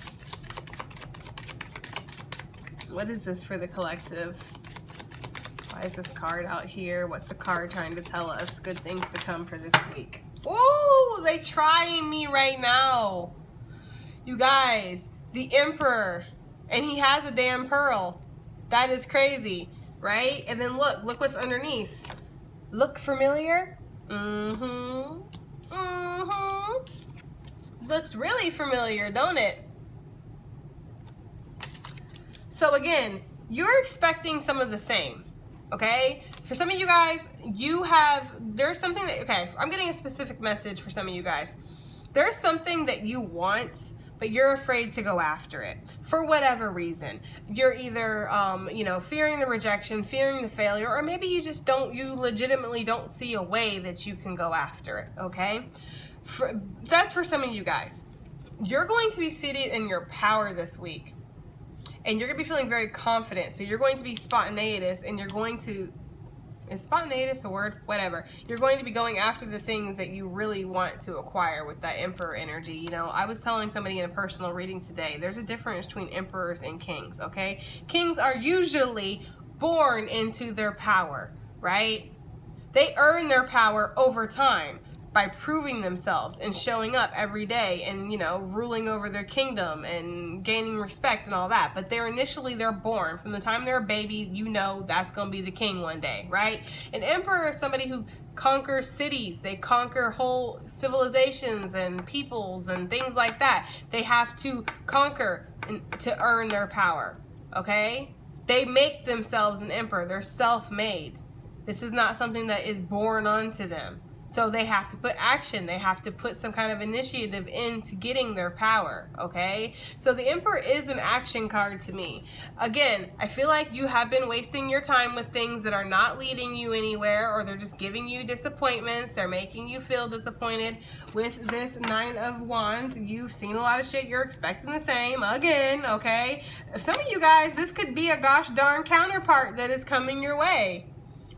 What is this for the collective? Why is this card out here? What's the card trying to tell us? Good things to come for this week. Ooh, they trying me right now. You guys, the Emperor, and he has a damn pearl. That is crazy, right? And then look what's underneath. Look familiar? Looks really familiar, don't it? So again, you're expecting some of the same, okay? For some of you guys, there's something that, okay, I'm getting a specific message for some of you guys. There's something that you want, but you're afraid to go after it for whatever reason. You're either, you know, fearing the rejection, fearing the failure, or maybe you just you legitimately don't see a way that you can go after it, okay? That's for some of you guys. You're going to be seated in your power this week, and you're going to be feeling very confident. So you're going to be spontaneous, and you're going to, is spontaneous a word? Whatever. You're going to be going after the things that you really want to acquire with that Emperor energy. You know, I was telling somebody in a personal reading today, there's a difference between emperors and kings, okay? Kings are usually born into their power, right? They earn their power over time by proving themselves and showing up every day and, you know, ruling over their kingdom and gaining respect and all that. But they're born. From the time they're a baby, you know that's going to be the king one day, right? An emperor is somebody who conquers cities. They conquer whole civilizations and peoples and things like that. They have to conquer to earn their power, okay? They make themselves an emperor. They're self-made. This is not something that is born onto them. So they have to put action. They have to put some kind of initiative into getting their power, okay? So the Emperor is an action card to me. Again, I feel like you have been wasting your time with things that are not leading you anywhere, or they're just giving you disappointments. They're making you feel disappointed. With this 9 of Wands, you've seen a lot of shit. You're expecting the same again, okay? Some of you guys, this could be a gosh darn counterpart that is coming your way.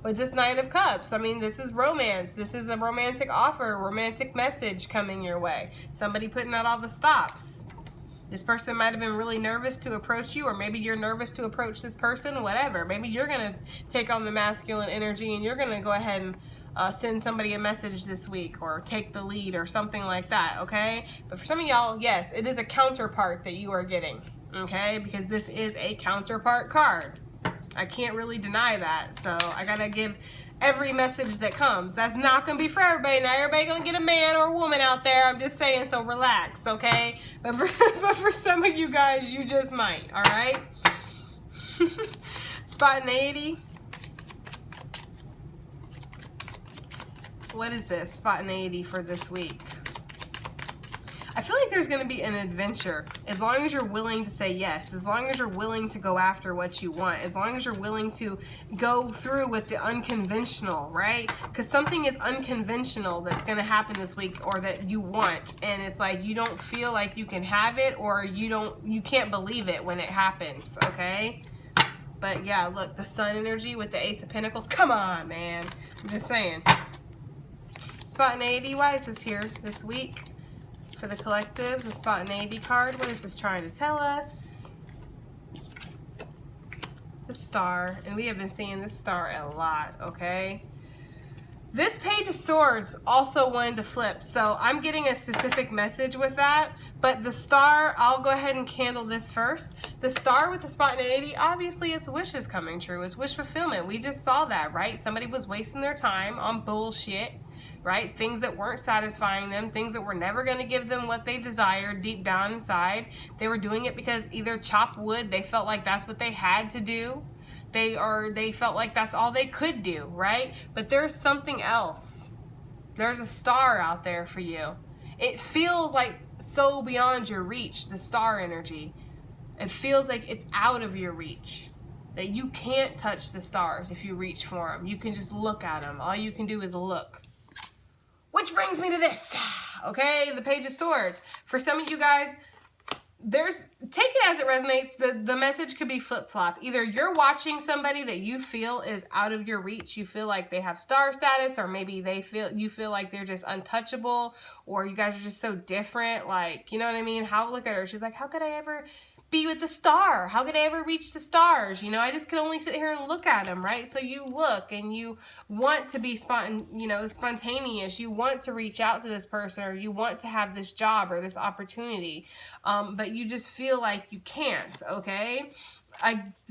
With this Knight of Cups, I mean, this is romance. This is a romantic offer, a romantic message coming your way. Somebody putting out all the stops. This person might have been really nervous to approach you, or maybe you're nervous to approach this person, whatever. Maybe you're going to take on the masculine energy and you're going to go ahead and send somebody a message this week or take the lead or something like that, okay? But for some of y'all, yes, it is a counterpart that you are getting, okay? Because this is a counterpart card. I can't really deny that, so I gotta give every message that comes. That's not gonna be for everybody. Not everybody gonna get a man or a woman out there. I'm just saying, so relax, okay? But for some of you guys, you just might, all right? Spontaneity. What is this? Spontaneity for this week. I feel like there's going to be an adventure as long as you're willing to say yes, as long as you're willing to go after what you want, as long as you're willing to go through with the unconventional, right? Because something is unconventional that's going to happen this week, or that you want, and it's like you don't feel like you can have it, or you can't believe it when it happens, okay? But yeah, look, the Sun energy with the Ace of Pentacles. Come on, man. I'm just saying. Spontaneity, why is this here this week? For the collective, the spontaneity card. What is this trying to tell us? star, and we have been seeing this star a lot, okay? This Page of Swords also wanted to flip, so I'm getting a specific message with that. But the star, I'll go ahead and candle this first. The star with the spontaneity, obviously it's wishes coming true. It's wish fulfillment. We just saw that, right? Somebody was wasting their time on bullshit, right? Things that weren't satisfying them, things that were never going to give them what they desired deep down inside. They were doing it because either chop wood, they felt like that's what they had to do. They felt like that's all they could do, right? But there's something else. There's a star out there for you. It feels like so beyond your reach, the star energy. It feels like it's out of your reach. That you can't touch the stars if you reach for them. You can just look at them. All you can do is look. Which brings me to this, okay? The Page of Swords. For some of you guys, take it as it resonates. The message could be flip-flop. Either you're watching somebody that you feel is out of your reach, you feel like they have star status, or maybe you feel like they're just untouchable, or you guys are just so different, like, you know what I mean? Look at her, she's like, how could I ever be with the star? How could I ever reach the stars? You know, I just can only sit here and look at them, right? So you look and you want to be spontaneous. You want to reach out to this person, or you want to have this job or this opportunity, but you just feel like you can't, okay?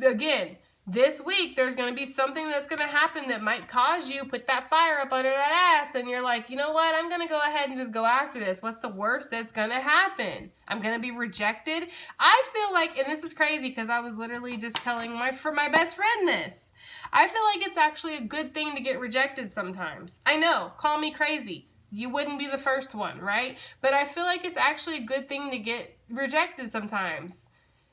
Again, this week, there's going to be something that's going to happen that might cause you put that fire up under that ass, and you're like, you know what, I'm going to go ahead and just go after this. What's the worst that's going to happen? I'm going to be rejected. I feel like, and this is crazy because I was literally just telling my best friend this. I feel like it's actually a good thing to get rejected sometimes. I know, call me crazy. You wouldn't be the first one, right? But I feel like it's actually a good thing to get rejected sometimes.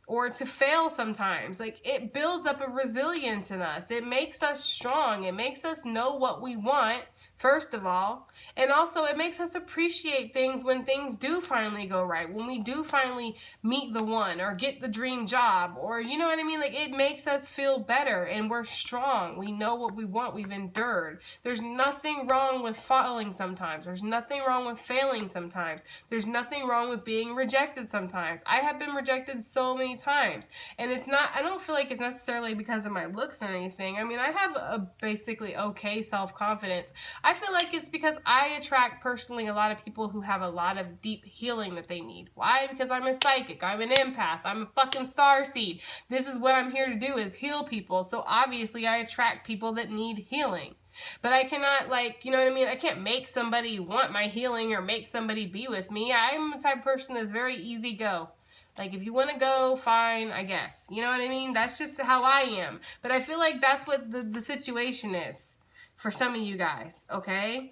Or to fail sometimes. Like, it builds up a resilience in us. It makes us strong. It makes us know what we want, first of all. And also, it makes us appreciate things when things do finally go right. When we do finally meet the one, or get the dream job, or, you know what I mean? Like, it makes us feel better, and we're strong. We know what we want. We've endured. There's nothing wrong with falling sometimes. There's nothing wrong with failing sometimes. There's nothing wrong with being rejected sometimes. I have been rejected so many times, and I don't feel like it's necessarily because of my looks or anything. I mean, I have a basically okay self-confidence. I feel like it's because I attract personally a lot of people who have a lot of deep healing that they need. Why? Because I'm a psychic, I'm an empath, I'm a fucking starseed. This is what I'm here to do, is heal people. So obviously I attract people that need healing. But I cannot, like, you know what I mean? I can't make somebody want my healing or make somebody be with me. I'm the type of person that's very easy go. Like, if you want to go, fine, I guess. You know what I mean? That's just how I am. But I feel like that's what the situation is for some of you guys, okay?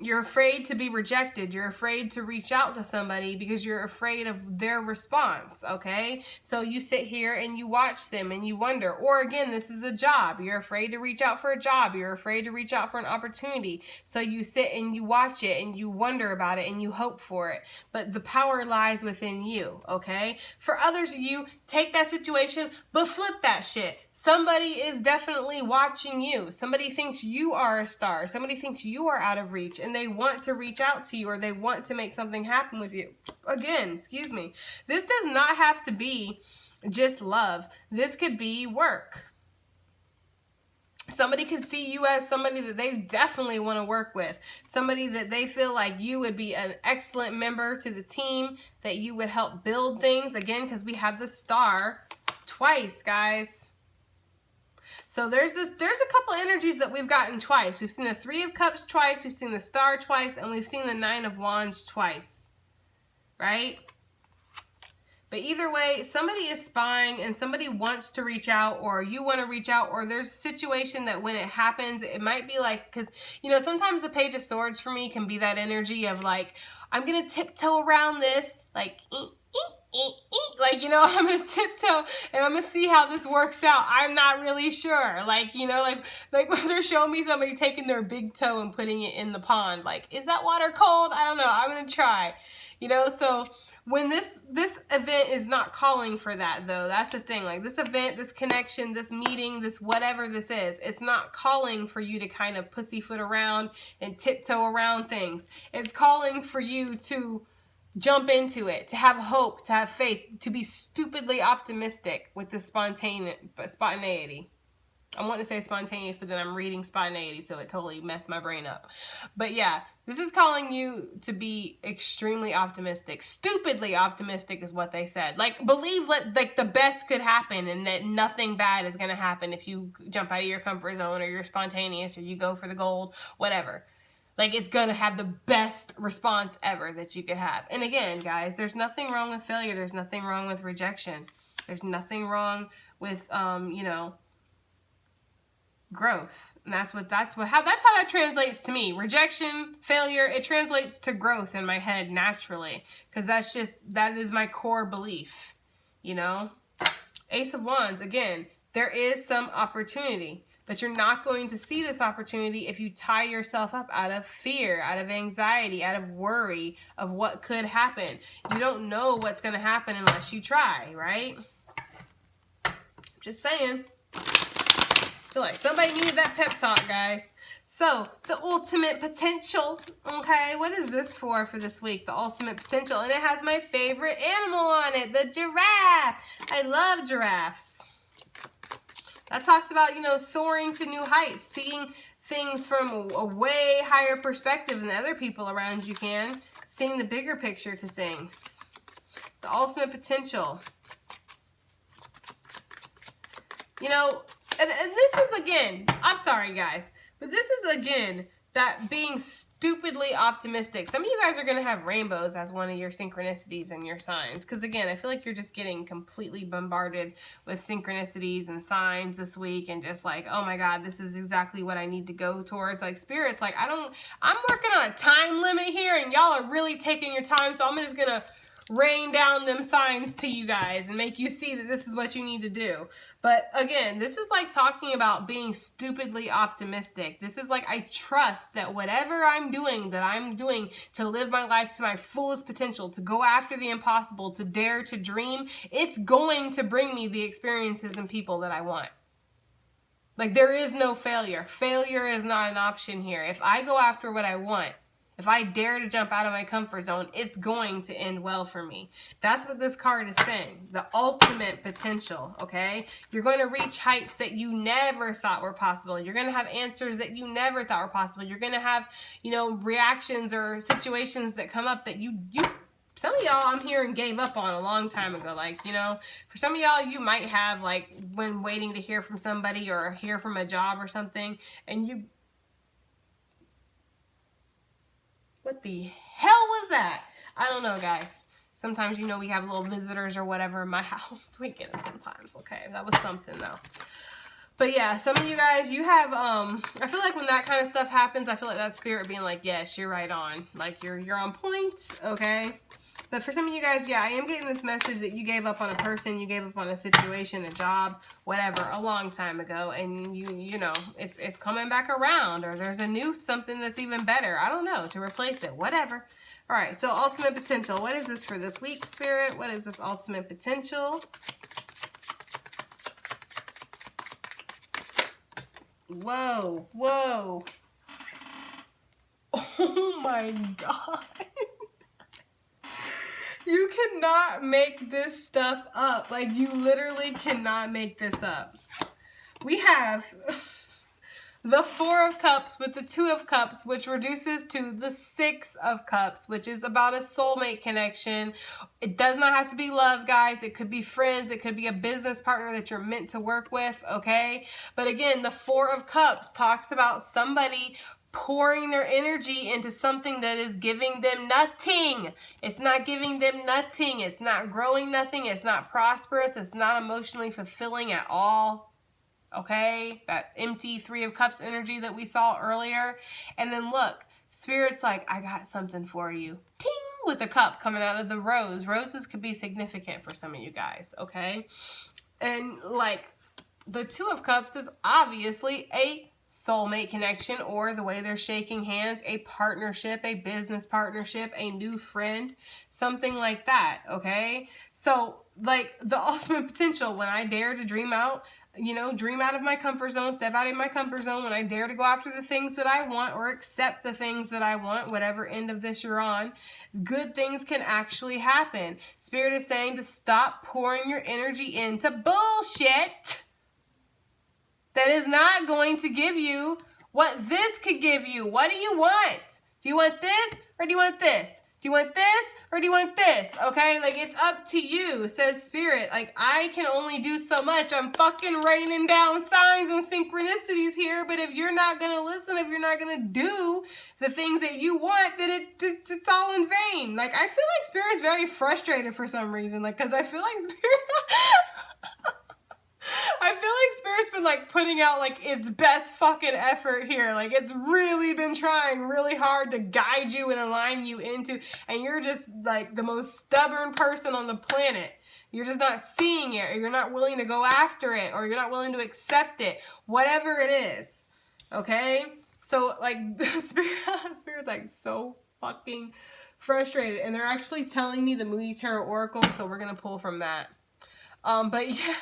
You're afraid to be rejected. You're afraid to reach out to somebody because you're afraid of their response, okay? So you sit here and you watch them and you wonder. Or again, this is a job. You're afraid to reach out for a job. You're afraid to reach out for an opportunity. So you sit and you watch it and you wonder about it and you hope for it. But the power lies within you, okay? For others of you, take that situation, but flip that shit. Somebody is definitely watching you. Somebody thinks you are a star. Somebody thinks you are out of reach, and they want to reach out to you, or they want to make something happen with you. Again, excuse me. This does not have to be just love. This could be work. Somebody could see you as somebody that they definitely want to work with. Somebody that they feel like you would be an excellent member to the team, that you would help build things. Again, because we have the star twice, guys. So there's a couple energies that we've gotten twice. We've seen the Three of Cups twice, we've seen the Star twice, and we've seen the Nine of Wands twice, right? But either way, somebody is spying and somebody wants to reach out, or you want to reach out, or there's a situation that when it happens, it might be like, because, you know, sometimes the Page of Swords for me can be that energy of like, I'm going to tiptoe around this, like, like, you know, I'm gonna tiptoe and I'm gonna see how this works out. I'm not really sure. Like, you know, like when they're showing me somebody taking their big toe and putting it in the pond, like, is that water cold? I don't know. I'm gonna try. You know, so when this event is not calling for that, though, that's the thing. Like, this event, this connection, this meeting, this whatever this is, it's not calling for you to kind of pussyfoot around and tiptoe around things. It's calling for you to jump into it, to have hope, to have faith, to be stupidly optimistic with the spontaneity. I want to say spontaneous, but then I'm reading spontaneity, so it totally messed my brain up. But yeah, this is calling you to be extremely optimistic. Stupidly optimistic is what they said. Like, believe like the best could happen and that nothing bad is going to happen if you jump out of your comfort zone or you're spontaneous or you go for the gold, whatever. Like, it's going to have the best response ever that you could have. And again, guys, there's nothing wrong with failure. There's nothing wrong with rejection. There's nothing wrong with, you know, growth. And that's how that translates to me. Rejection, failure, it translates to growth in my head naturally, because that is my core belief, you know. Ace of Wands, again, there is some opportunity, but you're not going to see this opportunity if you tie yourself up out of fear, out of anxiety, out of worry of what could happen. You don't know what's going to happen unless you try, right? Just saying. I feel like somebody needed that pep talk, guys. So, the ultimate potential, okay? What is this for this week? The ultimate potential. And it has my favorite animal on it, the giraffe. I love giraffes. That talks about, you know, soaring to new heights, seeing things from a way higher perspective than other people around you can, seeing the bigger picture to things. The ultimate potential. You know, and this is, again, I'm sorry, guys, but this is, again, that being stupidly optimistic. Some of you guys are going to have rainbows as one of your synchronicities and your signs. Because, again, I feel like you're just getting completely bombarded with synchronicities and signs this week. And just like, oh my God, this is exactly what I need to go towards. Like, Spirit's like, I'm working on a time limit here. And y'all are really taking your time. So I'm just going to rain down them signs to you guys and make you see that this is what you need to do. But again, this is like talking about being stupidly optimistic. This is like, I trust that whatever I'm doing to live my life to my fullest potential, to go after the impossible, to dare to dream, it's going to bring me the experiences and people that I want. Like, there is no failure. Failure is not an option here. If I go after what I want, if I dare to jump out of my comfort zone, it's going to end well for me. That's what this card is saying. The ultimate potential, okay? You're going to reach heights that you never thought were possible. You're going to have answers that you never thought were possible. You're going to have, you know, reactions or situations that come up that you some of y'all I'm hearing gave up on a long time ago. Like, you know, for some of y'all, you might have, like, when waiting to hear from somebody or hear from a job or something, and you... What the hell was that? I don't know, guys. Sometimes, you know, we have little visitors or whatever in my house. We get them sometimes, okay? That was something, though. But yeah, some of you guys, you have, I feel like when that kind of stuff happens, I feel like that spirit being like, yes, you're right on. Like, you're on point, okay? But for some of you guys, yeah, I am getting this message that you gave up on a person, you gave up on a situation, a job, whatever, a long time ago, and you know, it's coming back around, or there's a new something that's even better, I don't know, to replace it, whatever. All right, so ultimate potential. What is this for this week, Spirit? What is this ultimate potential? Whoa, whoa. Oh my God. You cannot make this stuff up. Like, you literally cannot make this up. We have the Four of Cups with the Two of Cups, which reduces to the Six of Cups, which is about a soulmate connection. It does not have to be love, guys. It could be friends. It could be a business partner that you're meant to work with, okay? But again, the Four of Cups talks about somebody pouring their energy into something that is giving them nothing. It's not giving them nothing. It's not growing nothing. It's not prosperous. It's not emotionally fulfilling at all. Okay? That empty Three of Cups energy that we saw earlier. And then look, Spirit's like, I got something for you. Ting! With a cup coming out of the rose. Roses could be significant for some of you guys. Okay? And like, the Two of Cups is obviously a soulmate connection, or the way they're shaking hands, a partnership, a business partnership, a new friend, something like that, okay? So, like, the ultimate potential, when I dare to dream out, you know, dream out of my comfort zone, step out of my comfort zone, when I dare to go after the things that I want or accept the things that I want, whatever end of this you're on, good things can actually happen. Spirit is saying to stop pouring your energy into bullshit that is not going to give you what this could give you. What do you want? Do you want this or do you want this? Do you want this or do you want this? Okay, like it's up to you, says Spirit. Like I can only do so much. I'm fucking raining down signs and synchronicities here, but if you're not gonna listen, if you're not gonna do the things that you want, then it's all in vain. Like I feel like Spirit's very frustrated for some reason. Like, cause I feel like Spirit's been like putting out like its best fucking effort here. Like it's really been trying really hard to guide you and align you into, and you're just like the most stubborn person on the planet. You're just not seeing it, or you're not willing to go after it, or you're not willing to accept it, whatever it is. Okay? So like Spirit's like so fucking frustrated, and they're actually telling me the Moody Tarot Oracle, so we're gonna pull from that. But yeah.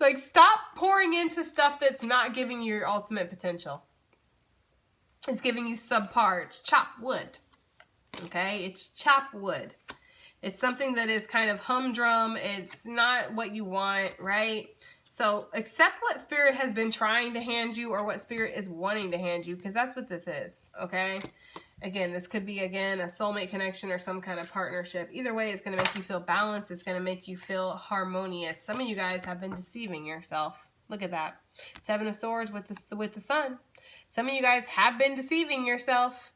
Like, stop pouring into stuff that's not giving you your ultimate potential. It's giving you subpar. It's chopped wood. Okay? It's chopped wood. It's something that is kind of humdrum. It's not what you want, right? So, accept what Spirit has been trying to hand you or what Spirit is wanting to hand you, because that's what this is, okay? Again, this could be, again, a soulmate connection or some kind of partnership. Either way, it's going to make you feel balanced. It's going to make you feel harmonious. Some of you guys have been deceiving yourself. Look at that. 7 of Swords with the Sun. Some of you guys have been deceiving yourself.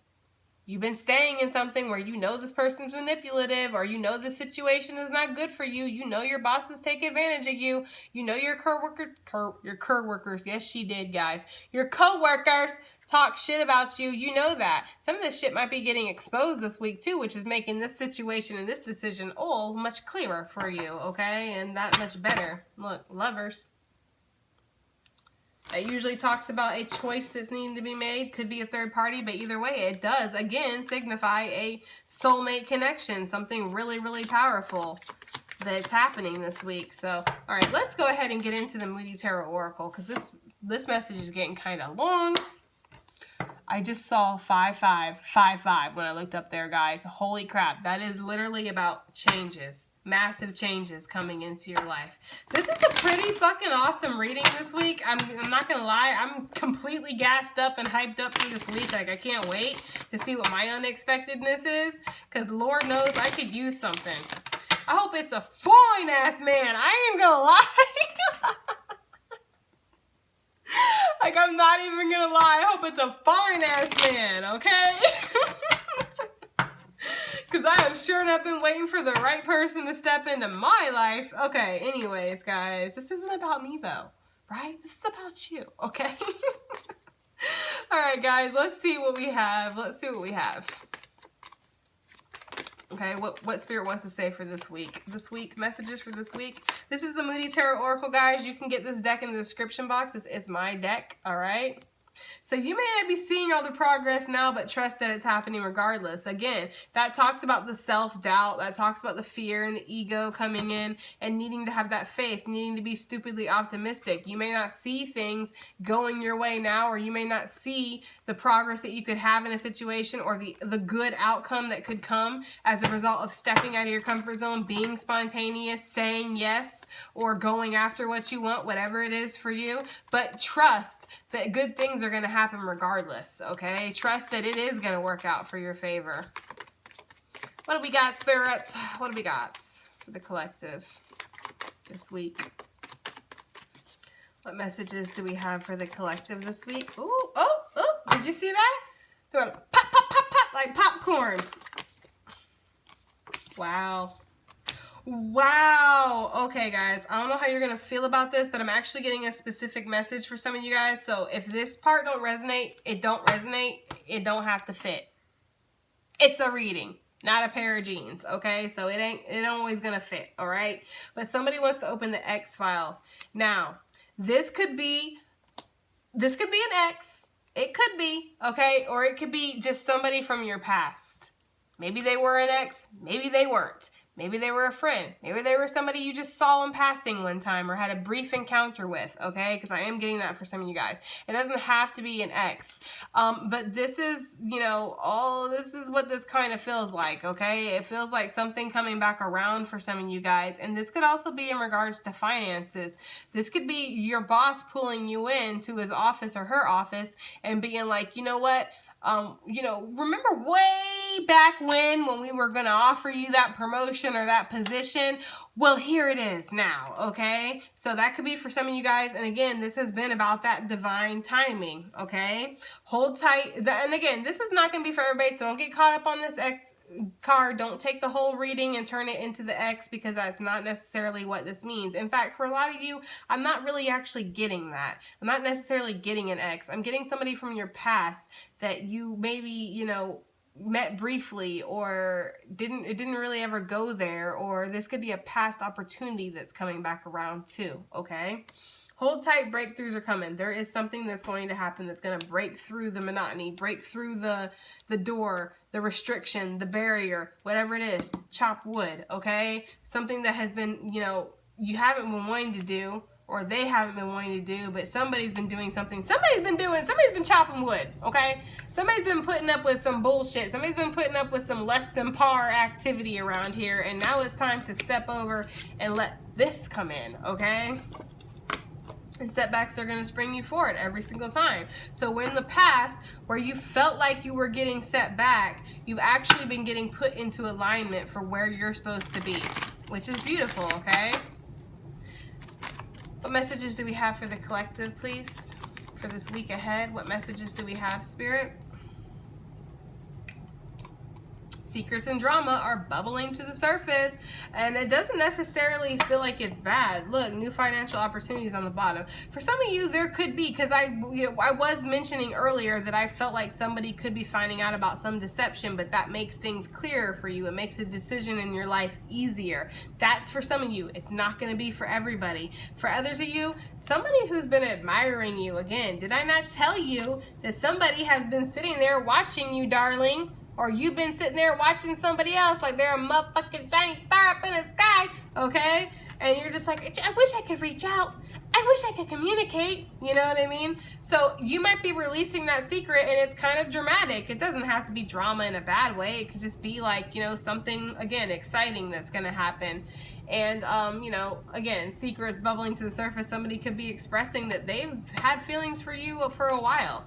You've been staying in something where you know this person's manipulative, or you know the situation is not good for you. You know your bosses take advantage of you. You know your co-workers, yes she did, guys. Your co-workers talk shit about you. You know that. Some of this shit might be getting exposed this week too, which is making this situation and this decision all much clearer for you, okay? And that much better. Look, Lovers. It usually talks about a choice that's needing to be made. Could be a third party, but either way, it does, again, signify a soulmate connection. Something really, really powerful that's happening this week. So, all right, let's go ahead and get into the Moody Tarot Oracle, because this message is getting kind of long. I just saw 5555 when I looked up there, guys. Holy crap. That is literally about changes. Massive changes coming into your life. This is a pretty fucking awesome reading this week. I'm not gonna lie, I'm completely gassed up and hyped up for this week. Like, I can't wait to see what my unexpectedness is, because Lord knows I could use something. I hope it's a fine ass man. I ain't gonna lie. Like, I'm not even gonna lie. I hope it's a fine ass man, okay? Because I have sure enough been waiting for the right person to step into my life. Okay, anyways, guys, this isn't about me, though, right? This is about you, okay? All right, guys, let's see what we have. Let's see what we have. Okay, what Spirit wants to say for this week. Messages for this week. This is the Moody Tarot Oracle, guys. You can get this deck in the description box. This is my deck, all right? So you may not be seeing all the progress now, but trust that it's happening regardless. Again, that talks about the self-doubt. That talks about the fear and the ego coming in and needing to have that faith, needing to be stupidly optimistic. You may not see things going your way now, or you may not see the progress that you could have in a situation, or the good outcome that could come as a result of stepping out of your comfort zone, being spontaneous, saying yes, or going after what you want, whatever it is for you. But trust that good things are going to happen regardless, okay? Trust that it is going to work out for your favor. What do we got, Spirit? What do we got for the collective this week? What messages do we have for the collective this week? Ooh, oh, did you see that? They're gonna pop, pop, pop, pop, like popcorn. Wow. Wow. Okay, guys. I don't know how you're going to feel about this, but I'm actually getting a specific message for some of you guys. So if this part don't resonate, it don't resonate. It don't have to fit. It's a reading, not a pair of jeans, okay? So it ain't always going to fit, all right? But somebody wants to open the X-Files. Now, this could be an ex. It could be, okay? Or it could be just somebody from your past. Maybe they were an ex. Maybe they weren't. Maybe they were a friend. Maybe they were somebody you just saw in passing one time or had a brief encounter with, okay? Because I am getting that for some of you guys. It doesn't have to be an ex. But this is, you know, this is what this kind of feels like, okay? It feels like something coming back around for some of you guys. And this could also be in regards to finances. This could be your boss pulling you into his office or her office and being like, you know what? You know, remember way back when we were going to offer you that promotion or that position? Well, here it is now, okay? So that could be for some of you guys. And again, this has been about that divine timing, okay? Hold tight. And again, this is not going to be for everybody, so don't get caught up on this X card. Don't take the whole reading and turn it into the X, because that's not necessarily what this means. In fact, for a lot of you, I'm not really actually getting that. I'm not necessarily getting an X. I'm getting somebody from your past that you maybe, you know, met briefly, or it didn't really ever go there, or this could be a past opportunity that's coming back around too, okay? Hold tight, breakthroughs are coming. There is something that's going to happen that's going to break through the monotony, break through the door, the restriction, the barrier, whatever it is. Chop wood, okay? Something that has been, you know, you haven't been wanting to do, or they haven't been wanting to do, but somebody's been doing something. Somebody's been chopping wood, okay? Somebody's been putting up with some bullshit. Somebody's been putting up with some less than par activity around here, and now it's time to step over and let this come in, okay? And setbacks are going to spring you forward every single time. So in the past, where you felt like you were getting set back, you've actually been getting put into alignment for where you're supposed to be, which is beautiful, okay? What messages do we have for the collective, please? For this week ahead, what messages do we have, Spirit? Secrets and drama are bubbling to the surface, and it doesn't necessarily feel like it's bad. Look, new financial opportunities on the bottom. For some of you, there could be, because I was mentioning earlier that I felt like somebody could be finding out about some deception, but that makes things clearer for you. It makes a decision in your life easier. That's for some of you. It's not going to be for everybody. For others of you, somebody who's been admiring you. Again, did I not tell you that somebody has been sitting there watching you, darling? Or you've been sitting there watching somebody else like they're a motherfucking shiny star up in the sky, okay? And you're just like, I wish I could reach out. I wish I could communicate. You know what I mean? So you might be releasing that secret, and it's kind of dramatic. It doesn't have to be drama in a bad way. It could just be like, you know, something, again, exciting that's going to happen. And, you know, again, secrets bubbling to the surface. Somebody could be expressing that they've had feelings for you for a while.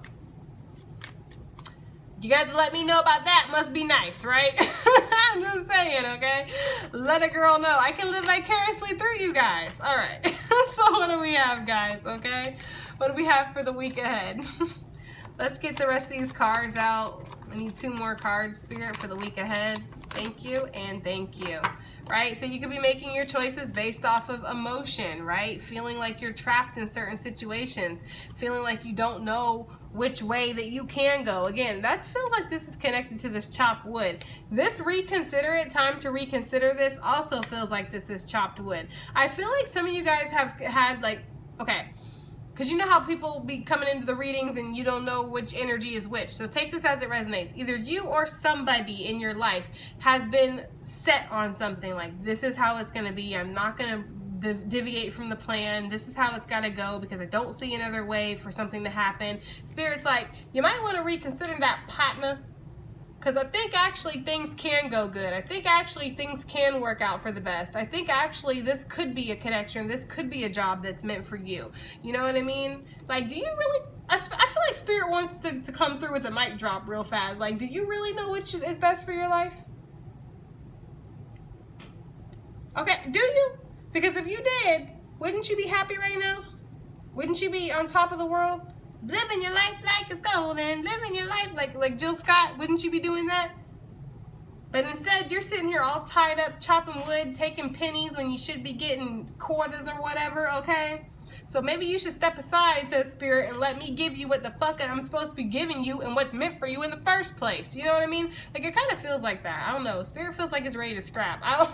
You got to let me know about that. Must be nice, right? I'm just saying, okay? Let a girl know. I can live vicariously through you guys. All right. So what do we have, guys, okay? What do we have for the week ahead? Let's get the rest of these cards out. I need 2 more cards, Spirit, for the week ahead. Thank you and thank you. Right? So you could be making your choices based off of emotion, right? Feeling like you're trapped in certain situations. Feeling like you don't know which way that you can go. Again, that feels like this is connected to this chopped wood. This reconsider it, time to reconsider this, also feels like this is chopped wood. I feel like some of you guys have had like, okay, because you know how people be coming into the readings and you don't know which energy is which. So take this as it resonates. Either you or somebody in your life has been set on something like, this is how it's going to be. I'm not going to deviate from the plan. This is how it's got to go because I don't see another way for something to happen. Spirit's like, you might want to reconsider that, partner. Because I think actually things can go good. I think actually things can work out for the best. I think actually this could be a connection. This could be a job that's meant for you. You know what I mean? Like, do you really... I feel like Spirit wants to come through with a mic drop real fast. Like, do you really know which is best for your life? Okay, do you? Because if you did, wouldn't you be happy right now? Wouldn't you be on top of the world? Living your life like it's golden, living your life like Jill Scott. Wouldn't you be doing that? But instead, you're sitting here all tied up, chopping wood, taking pennies when you should be getting quarters or whatever, okay? So maybe you should step aside, says Spirit, and let me give you what the fuck I'm supposed to be giving you and what's meant for you in the first place. You know what I mean? Like, it kind of feels like that. I don't know. Spirit feels like it's ready to scrap. I don't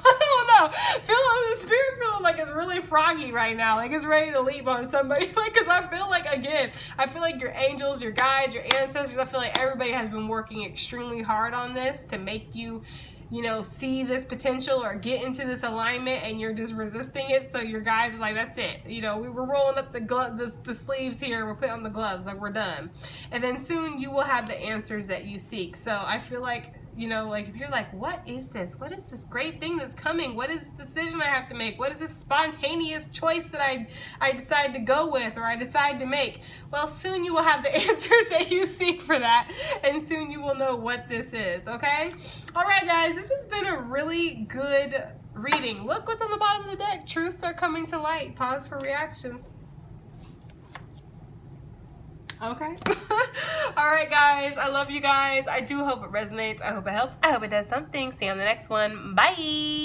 know. Spirit feels like it's really froggy right now. Like, it's ready to leap on somebody. Like, because I feel like, again, I feel like your angels, your guides, your ancestors, I feel like everybody has been working extremely hard on this to make you you know, see this potential or get into this alignment and you're just resisting it. So your guys are like, that's it. You know, we're rolling up the sleeves here. We're putting on the gloves, like we're done. And then soon you will have the answers that you seek. So I feel like, you know, like if you're like, what is this? What is this great thing that's coming? What is the decision I have to make? What is this spontaneous choice that I decide to go with or I decide to make? Well, soon you will have the answers that you seek for that, and soon you will know what this is, okay? All right, guys, this has been a really good reading. Look what's on the bottom of the deck. Truths are coming to light. Pause for reactions. Okay. All right, guys. I love you guys. I do hope it resonates. I hope it helps. I hope it does something. See you on the next one. Bye.